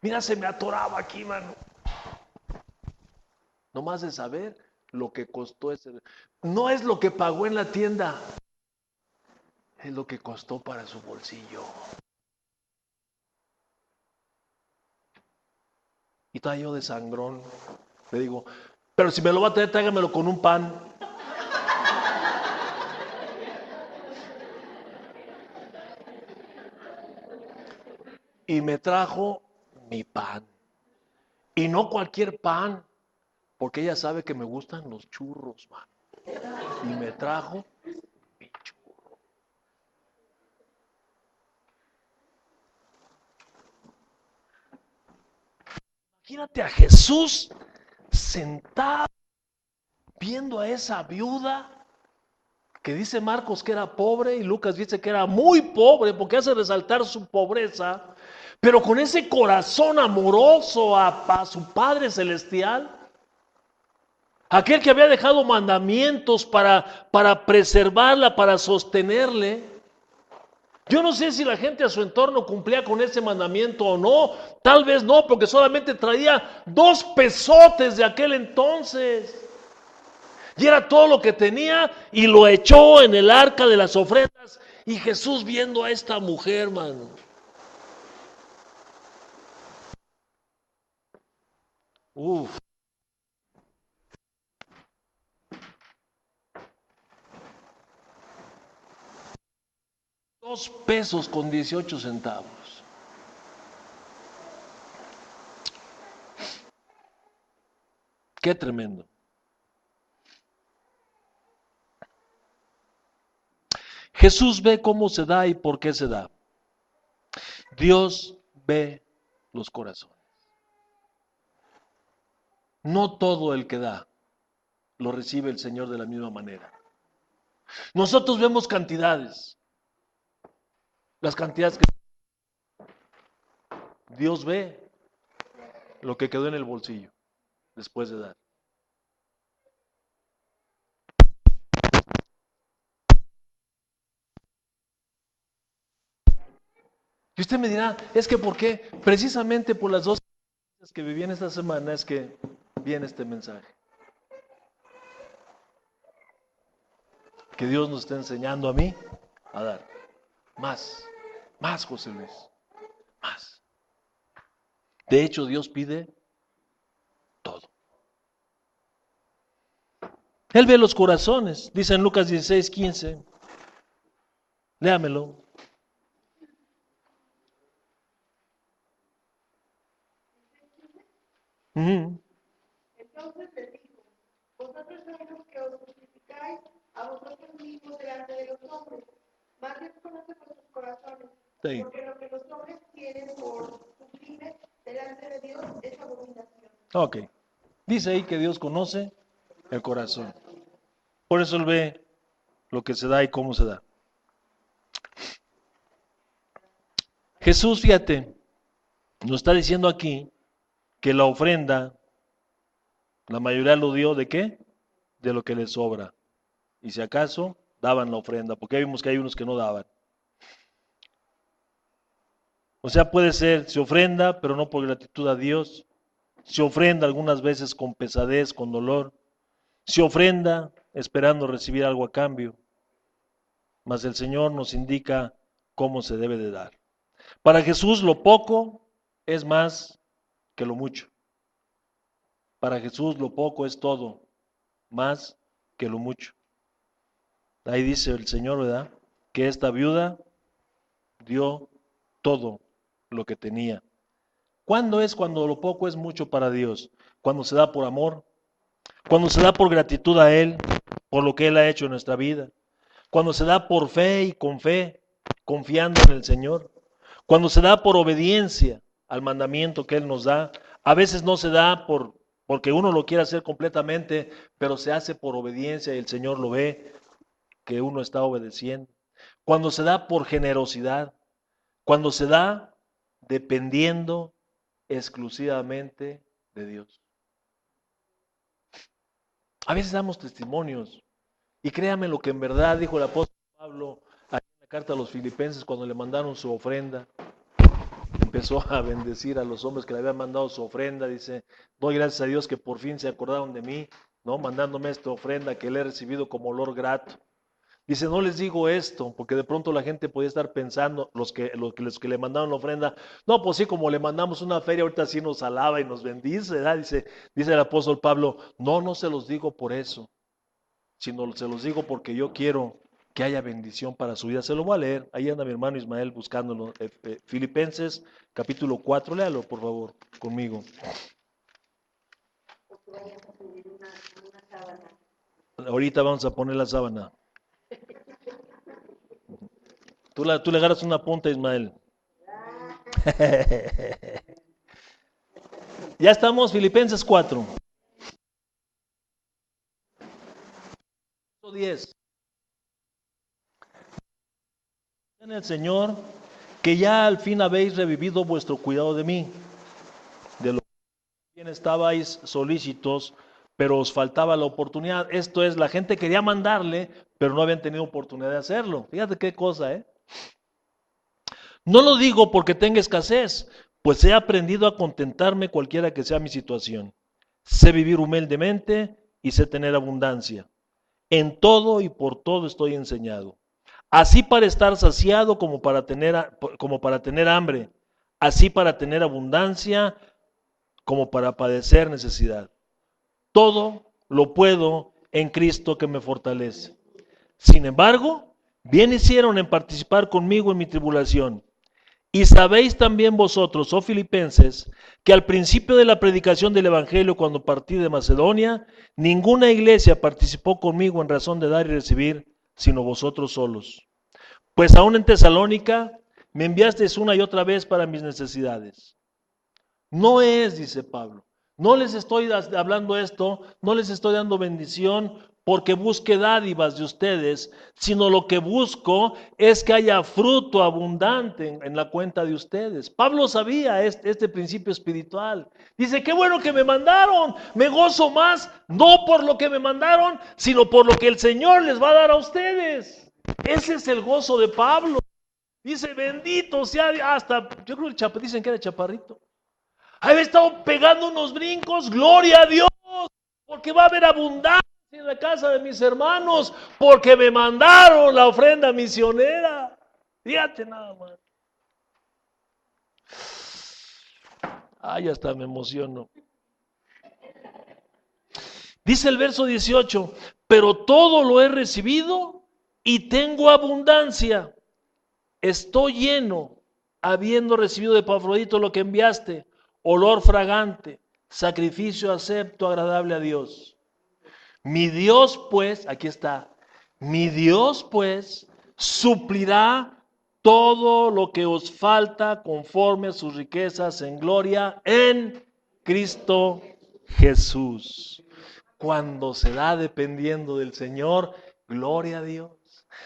Mira, se me atoraba aquí, mano. Nomás de saber lo que costó ese. No es lo que pagó en la tienda, es lo que costó para su bolsillo. Y estaba yo de sangrón. Le digo, pero si me lo va a traer, tráigamelo con un pan. y me trajo mi pan. Y no cualquier pan, porque ella sabe que me gustan los churros, man. Y me trajo mi churro. Imagínate a Jesús sentado viendo a esa viuda que dice Marcos que era pobre y Lucas dice que era muy pobre porque hace resaltar su pobreza, pero con ese corazón amoroso a su Padre Celestial, aquel que había dejado mandamientos para preservarla, para sostenerle. Yo no sé si la gente a su entorno cumplía con ese mandamiento o no, tal vez no, porque solamente traía 2 pesotes de aquel entonces. Y era todo lo que tenía y lo echó en el arca de las ofrendas. Y Jesús viendo a esta mujer, mano. Uf. $2.18. Qué tremendo. Jesús ve cómo se da y por qué se da. Dios ve los corazones. No todo el que da lo recibe el Señor de la misma manera. Nosotros vemos cantidades. Las cantidades que Dios ve lo que quedó en el bolsillo después de dar. Y usted me dirá, es que ¿por qué? Precisamente por las 2 cosas que viví en esta semana es que viene este mensaje. Que Dios nos está enseñando a mí a dar. Más, más, José Luis, más. De hecho, Dios pide todo. Él ve los corazones, dice en Lucas 16:15. Léamelo. Entonces les dijo, vosotros sois los que os justificáis a vosotros mismos delante de los hombres, mas Dios conoce vuestros corazones, Sí. porque lo que los hombres tienen por sublime delante de Dios es abominación. Ok. Dice ahí que Dios conoce el corazón. Por eso Él ve lo que se da y cómo se da. Jesús, fíjate, nos está diciendo aquí que la ofrenda, la mayoría lo dio ¿de qué? De lo que les sobra. Y si acaso, daban la ofrenda, porque vimos que hay unos que no daban. O sea, puede ser, se ofrenda, pero no por gratitud a Dios. Se ofrenda algunas veces con pesadez, con dolor. Se ofrenda esperando recibir algo a cambio. Mas el Señor nos indica cómo se debe de dar. Para Jesús lo poco es más que lo mucho. Para Jesús lo poco es todo, más que lo mucho. Ahí dice el Señor, ¿verdad? Que esta viuda dio todo lo que tenía. ¿Cuándo es cuando lo poco es mucho para Dios? Cuando se da por amor, cuando se da por gratitud a Él, por lo que Él ha hecho en nuestra vida, cuando se da por fe y con fe, confiando en el Señor, cuando se da por obediencia al mandamiento que Él nos da. A veces no se da porque uno lo quiere hacer completamente, pero se hace por obediencia y el Señor lo ve que uno está obedeciendo. Cuando se da por generosidad, cuando se da dependiendo exclusivamente de Dios. A veces damos testimonios y créame lo que en verdad dijo el apóstol Pablo en la carta a los Filipenses cuando le mandaron su ofrenda. Empezó a bendecir a los hombres que le habían mandado su ofrenda. Dice, doy gracias a Dios que por fin se acordaron de mí, ¿no? Mandándome esta ofrenda que le he recibido como olor grato. Dice, no les digo esto, porque de pronto la gente podía estar pensando, los que le mandaron la ofrenda, no, pues sí, como le mandamos una feria, ahorita sí nos alaba y nos bendice, ¿verdad? Dice el apóstol Pablo, no se los digo por eso, sino se los digo porque yo quiero que haya bendición para su vida. Se lo voy a leer. Ahí anda mi hermano Ismael buscándolo. Filipenses capítulo 4, léalo por favor conmigo. Ahorita vamos a poner la sábana. Tú le agarras una punta, Ismael. Ya estamos, Filipenses 4. 10. En el Señor, que ya al fin habéis revivido vuestro cuidado de mí, de lo que bien estabais solícitos, pero os faltaba la oportunidad. Esto es, la gente quería mandarle, pero no habían tenido oportunidad de hacerlo. Fíjate qué cosa, ¿eh? No lo digo porque tenga escasez, pues he aprendido a contentarme cualquiera que sea mi situación. Sé vivir humildemente y sé tener abundancia. En todo y por todo estoy enseñado. Así para estar saciado como para tener hambre. Así para tener abundancia como para padecer necesidad. Todo lo puedo en Cristo que me fortalece. Sin embargo, bien hicieron en participar conmigo en mi tribulación. Y sabéis también vosotros, oh filipenses, que al principio de la predicación del Evangelio, cuando partí de Macedonia, ninguna iglesia participó conmigo en razón de dar y recibir, sino vosotros solos. Pues aún en Tesalónica me enviasteis una y otra vez para mis necesidades. No es, dice Pablo, no les estoy hablando esto, no les estoy dando bendición porque busque dádivas de ustedes, sino lo que busco es que haya fruto abundante en la cuenta de ustedes. Pablo sabía este principio espiritual. Dice, qué bueno que me mandaron, me gozo más, no por lo que me mandaron, sino por lo que el Señor les va a dar a ustedes. Ese es el gozo de Pablo. Dice, bendito sea, yo creo que dicen que era chaparrito. Había estado pegando unos brincos, gloria a Dios, porque va a haber abundancia en la casa de mis hermanos, porque me mandaron la ofrenda misionera. Fíjate nada más. Ay, hasta me emociono. Dice el verso 18, pero todo lo he recibido y tengo abundancia. Estoy lleno, habiendo recibido de Epafrodito lo que enviaste, olor fragante, sacrificio acepto, agradable a Dios. Mi Dios pues, aquí está, mi Dios pues suplirá todo lo que os falta conforme a sus riquezas en gloria en Cristo Jesús. Cuando se da dependiendo del Señor, gloria a Dios.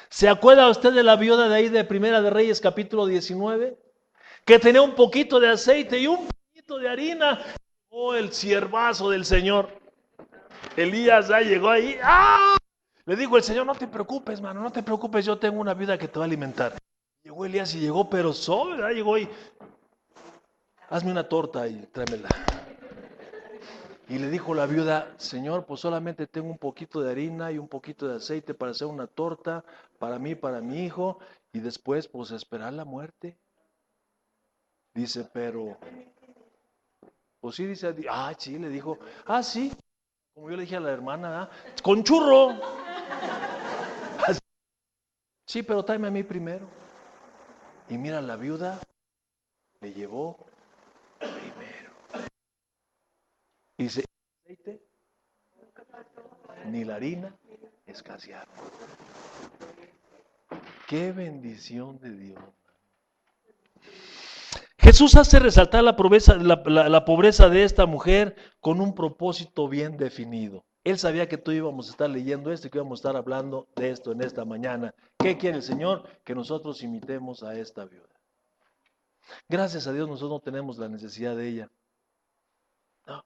¿Se acuerda usted de la viuda de ahí de Primera de Reyes capítulo 19? Que tenía un poquito de aceite y un poquito de harina. Oh, el siervazo del Señor. Elías ya llegó ahí. ¡Ah! Le dijo el Señor, no te preocupes, mano, no te preocupes, yo tengo una viuda que te va a alimentar. Llegó Elías y llegó, pero sobre, ¿verdad? Llegó y hazme una torta y tráemela. Y le dijo la viuda, Señor, pues solamente tengo un poquito de harina y un poquito de aceite para hacer una torta para mí, para mi hijo, y después pues esperar la muerte. Dice, pero, pues sí, dice, sí, le dijo, sí, como yo le dije a la hermana, con churro. Sí, pero tráeme a mí primero. Y mira, la viuda le llevó primero. Y dice, el aceite ni la harina escasearon. Qué bendición de Dios. Jesús hace resaltar la pobreza de esta mujer con un propósito bien definido. Él sabía que tú íbamos a estar leyendo esto y que íbamos a estar hablando de esto en esta mañana. ¿Qué quiere el Señor? Que nosotros imitemos a esta viuda. Gracias a Dios nosotros no tenemos la necesidad de ella. No.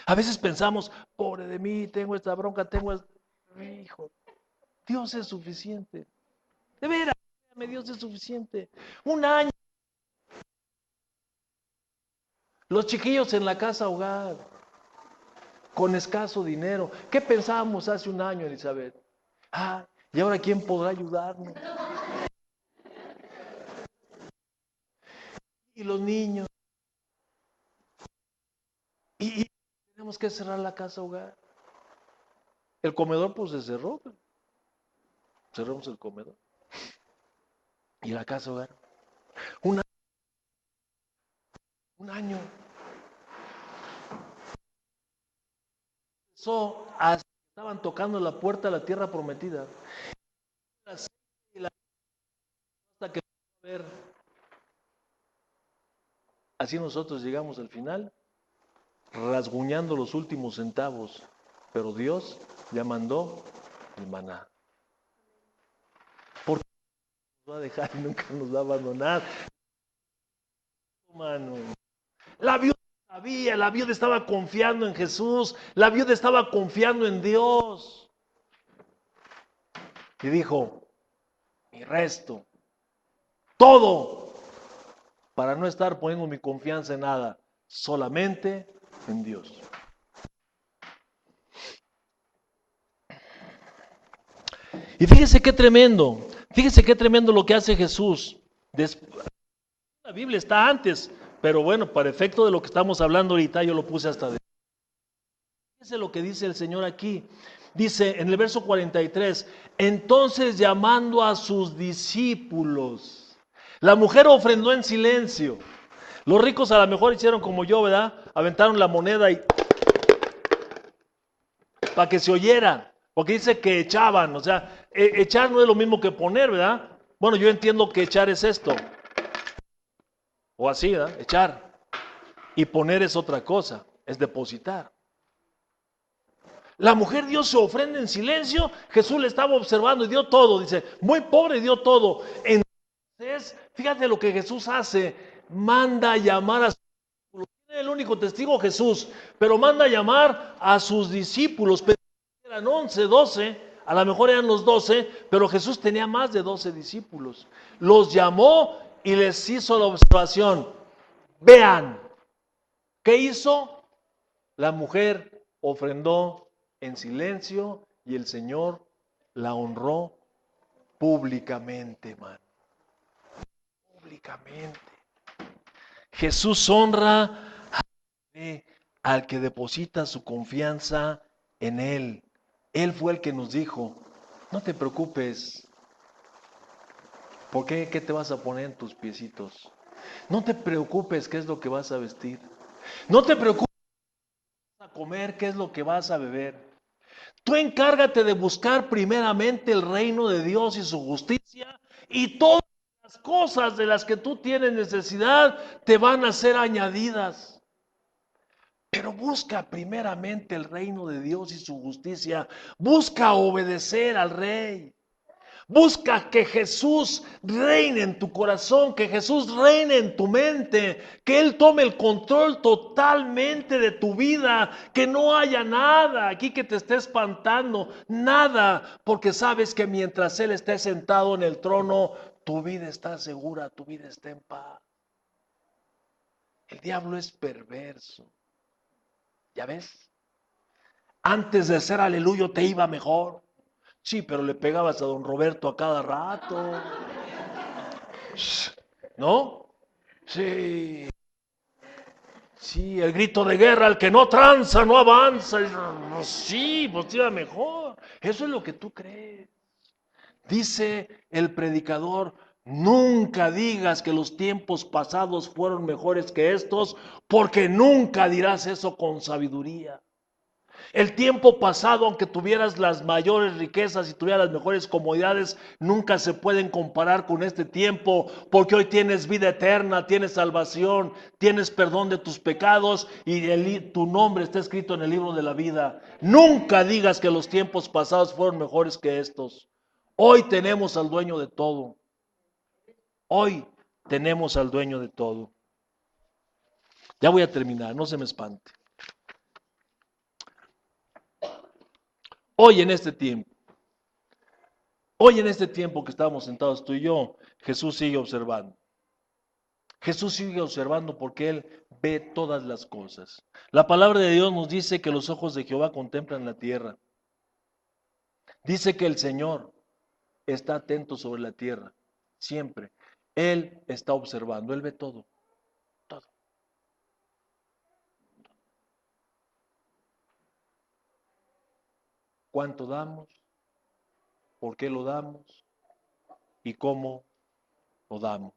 A veces pensamos, pobre de mí, tengo esta bronca, hijo, Dios es suficiente. De veras, Dios es suficiente. Un año. Los chiquillos en la casa hogar, con escaso dinero. ¿Qué pensábamos hace un año, Elizabeth? ¿Y ahora quién podrá ayudarnos? Y los niños. Y tenemos que cerrar la casa hogar. El comedor pues se cerró. cerramos el comedor. Y la casa hogar. Un año. Empezó hasta que estaban tocando la puerta de la tierra prometida. Hasta que a ver. Así nosotros llegamos al final, rasguñando los últimos centavos. Pero Dios ya mandó el maná. ¿Por qué nos va a dejar y nunca nos va a abandonar? Mano. La viuda sabía, la viuda estaba confiando en Jesús, la viuda estaba confiando en Dios. Y dijo, mi resto, todo, para no estar poniendo mi confianza en nada, solamente en Dios. Y fíjese qué tremendo lo que hace Jesús. La Biblia está antes, pero bueno, para efecto de lo que estamos hablando ahorita, yo lo puse hasta de. Fíjese lo que dice el Señor aquí. Dice en el verso 43, entonces llamando a sus discípulos, la mujer ofrendó en silencio. Los ricos a lo mejor hicieron como yo, ¿verdad? Aventaron la moneda y para que se oyera, porque dice que echaban, o sea, echar no es lo mismo que poner, ¿verdad? Bueno, yo entiendo que echar es esto, o así, ¿verdad? Echar. Y poner es otra cosa, es depositar. La mujer dio su ofrenda en silencio, Jesús le estaba observando y dio todo, dice, muy pobre dio todo. Entonces, fíjate lo que Jesús hace, manda a llamar a sus discípulos. Tiene el único testigo Jesús, pero manda a llamar a sus discípulos. Eran 11, 12, a lo mejor eran los 12, pero Jesús tenía más de 12 discípulos. Los llamó y les hizo la observación. Vean, ¿qué hizo? La mujer ofrendó en silencio y el Señor la honró públicamente, hermano. Públicamente. Jesús honra al que deposita su confianza en Él. Él fue el que nos dijo, no te preocupes, ¿por qué? ¿Qué te vas a poner en tus piecitos? No te preocupes, ¿qué es lo que vas a vestir? No te preocupes, ¿qué vas a comer? ¿Qué es lo que vas a beber? Tú encárgate de buscar primeramente el reino de Dios y su justicia, y todas las cosas de las que tú tienes necesidad te van a ser añadidas. Pero busca primeramente el reino de Dios y su justicia. Busca obedecer al Rey. Busca que Jesús reine en tu corazón, que Jesús reine en tu mente, que Él tome el control totalmente de tu vida, que no haya nada aquí que te esté espantando, nada, porque sabes que mientras Él esté sentado en el trono, tu vida está segura, tu vida está en paz. El diablo es perverso. ¿Ya ves? Antes de ser aleluya te iba mejor. Sí, pero le pegabas a don Roberto a cada rato. ¿No? Sí. Sí, el grito de guerra, el que no tranza, no avanza. Sí, pues iba mejor. Eso es lo que tú crees. Dice el predicador, nunca digas que los tiempos pasados fueron mejores que estos, porque nunca dirás eso con sabiduría. El tiempo pasado, aunque tuvieras las mayores riquezas y tuvieras las mejores comodidades, nunca se pueden comparar con este tiempo, porque hoy tienes vida eterna, tienes salvación, tienes perdón de tus pecados y tu nombre está escrito en el libro de la vida. Nunca digas que los tiempos pasados fueron mejores que estos. Hoy tenemos al dueño de todo. Hoy tenemos al dueño de todo. Ya voy a terminar, no se me espante. Hoy en este tiempo que estamos sentados tú y yo, Jesús sigue observando. Jesús sigue observando porque Él ve todas las cosas. La palabra de Dios nos dice que los ojos de Jehová contemplan la tierra. Dice que el Señor está atento sobre la tierra, siempre. Él está observando, Él ve todo, todo. ¿Cuánto damos? por qué lo damos y cómo lo damos.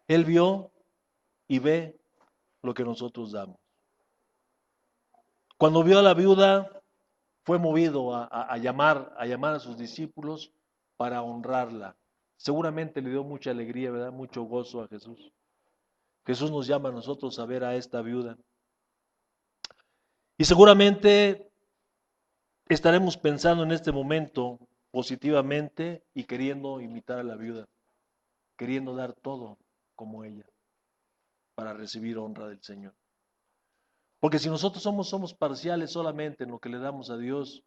Él vio y ve lo que nosotros damos. Cuando vio a la viuda, fue movido a llamar a sus discípulos para honrarla. Seguramente le dio mucha alegría, ¿verdad? Mucho gozo a Jesús. Jesús nos llama a nosotros a ver a esta viuda. Y seguramente estaremos pensando en este momento positivamente y queriendo imitar a la viuda, queriendo dar todo como ella para recibir honra del Señor. Porque si nosotros somos parciales solamente en lo que le damos a Dios,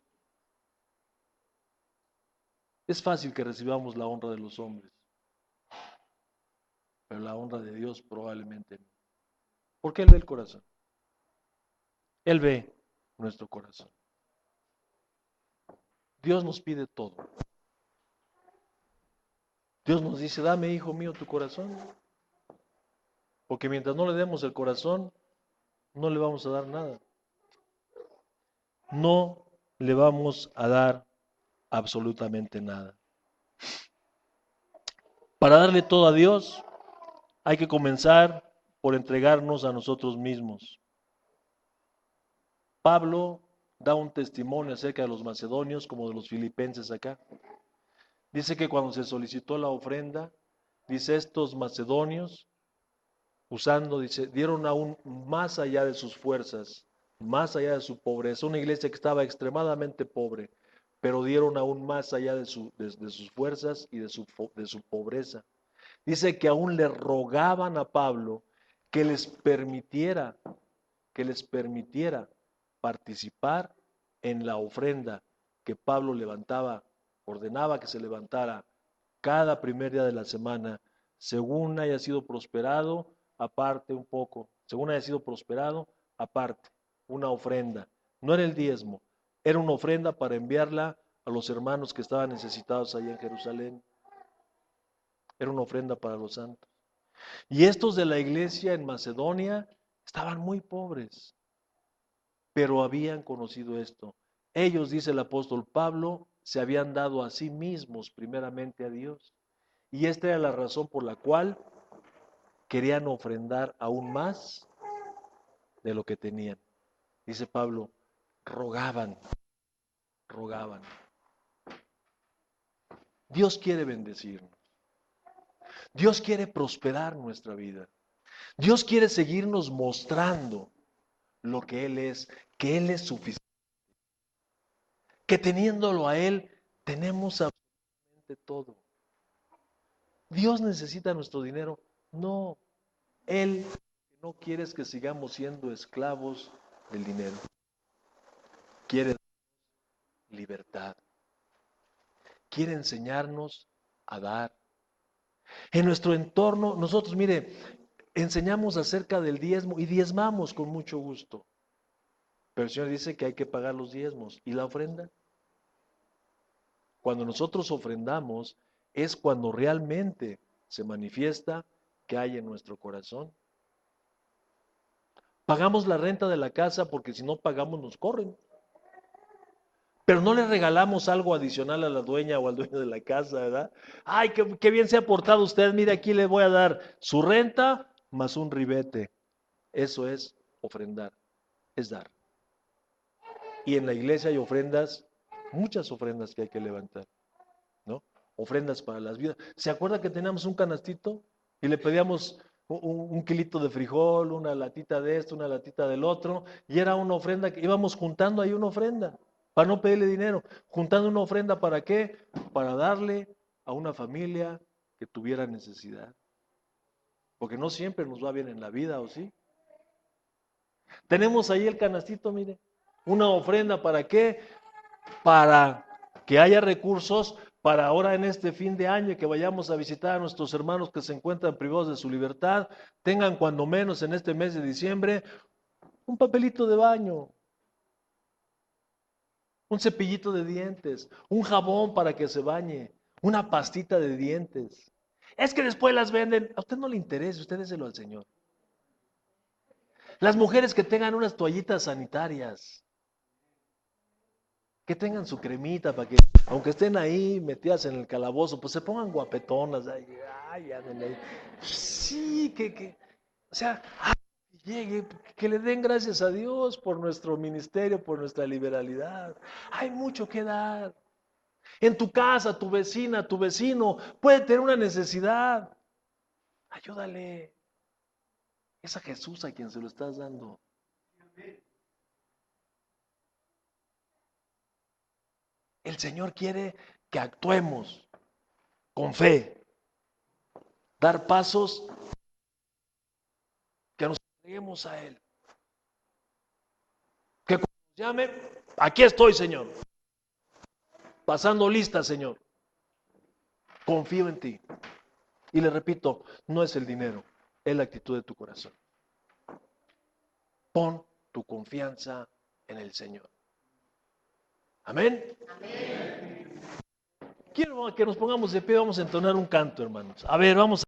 es fácil que recibamos la honra de los hombres, pero la honra de Dios probablemente no. Porque Él ve el corazón. Él ve nuestro corazón. Dios nos pide todo. Dios nos dice, dame, hijo mío, tu corazón. Porque mientras no le demos el corazón, no le vamos a dar nada. No le vamos a dar absolutamente nada. Para darle todo a Dios, hay que comenzar por entregarnos a nosotros mismos. Pablo da un testimonio acerca de los macedonios como de los filipenses acá. Dice que cuando se solicitó la ofrenda, dice estos macedonios, dice, dieron aún más allá de sus fuerzas, más allá de su pobreza. Una iglesia que estaba extremadamente pobre, pero dieron aún más allá de sus fuerzas y de su pobreza. Dice que aún le rogaban a Pablo que les permitiera participar en la ofrenda que Pablo ordenaba que se levantara cada primer día de la semana, según haya sido prosperado, aparte un poco, según haya sido prosperado, aparte, una ofrenda. No era el diezmo, era una ofrenda para enviarla a los hermanos que estaban necesitados allá en Jerusalén. Era una ofrenda para los santos. Y estos de la iglesia en Macedonia estaban muy pobres, pero habían conocido esto. Ellos, dice el apóstol Pablo, se habían dado a sí mismos primeramente a Dios. Y esta era la razón por la cual querían ofrendar aún más de lo que tenían. Dice Pablo, rogaban. Dios quiere bendecirnos. Dios quiere prosperar nuestra vida. Dios quiere seguirnos mostrando lo que Él es, que Él es suficiente. Que teniéndolo a Él, tenemos absolutamente todo. Dios necesita nuestro dinero. No, Él no quiere que sigamos siendo esclavos del dinero. Quiere libertad. Quiere enseñarnos a dar. En nuestro entorno, nosotros, mire, enseñamos acerca del diezmo y diezmamos con mucho gusto. Pero el Señor dice que hay que pagar los diezmos. ¿Y la ofrenda? Cuando nosotros ofrendamos es cuando realmente se manifiesta que hay en nuestro corazón. Pagamos la renta de la casa porque si no pagamos nos corren. Pero no le regalamos algo adicional a la dueña o al dueño de la casa, ¿verdad? Ay, qué bien se ha portado usted. Mire, aquí le voy a dar su renta más un ribete. Eso es ofrendar, es dar. Y en la iglesia hay ofrendas, muchas ofrendas que hay que levantar, ¿no? Ofrendas para las vidas. ¿Se acuerda que teníamos un canastito y le pedíamos un kilito de frijol, una latita de esto, una latita del otro? Y era una ofrenda que íbamos juntando ahí una ofrenda. Para no pedirle dinero, juntando una ofrenda, ¿para qué? Para darle a una familia que tuviera necesidad. Porque no siempre nos va bien en la vida, ¿o sí? Tenemos ahí el canastito, mire, una ofrenda, ¿para qué? Para que haya recursos para ahora en este fin de año que vayamos a visitar a nuestros hermanos que se encuentran privados de su libertad, tengan cuando menos en este mes de diciembre un papelito de baño, un cepillito de dientes, un jabón para que se bañe, una pastita de dientes. Es que después las venden, a usted no le interesa, usted déselo al Señor. Las mujeres que tengan unas toallitas sanitarias. Que tengan su cremita para que, aunque estén ahí metidas en el calabozo, pues se pongan guapetonas. Ay, anden ahí. Sí, o sea, llegue, que le den gracias a Dios por nuestro ministerio, por nuestra liberalidad. Hay mucho que dar. En tu casa, tu vecina, tu vecino puede tener una necesidad. Ayúdale. Es a Jesús a quien se lo estás dando. El Señor quiere que actuemos con fe, dar pasos, que nos entreguemos a Él. Que cuando nos llame, aquí estoy, Señor. Pasando lista, Señor. Confío en ti. Y le repito, no es el dinero, es la actitud de tu corazón. Pon tu confianza en el Señor. Amén. Quiero que nos pongamos de pie, vamos a entonar un canto, hermanos. A ver, vamos a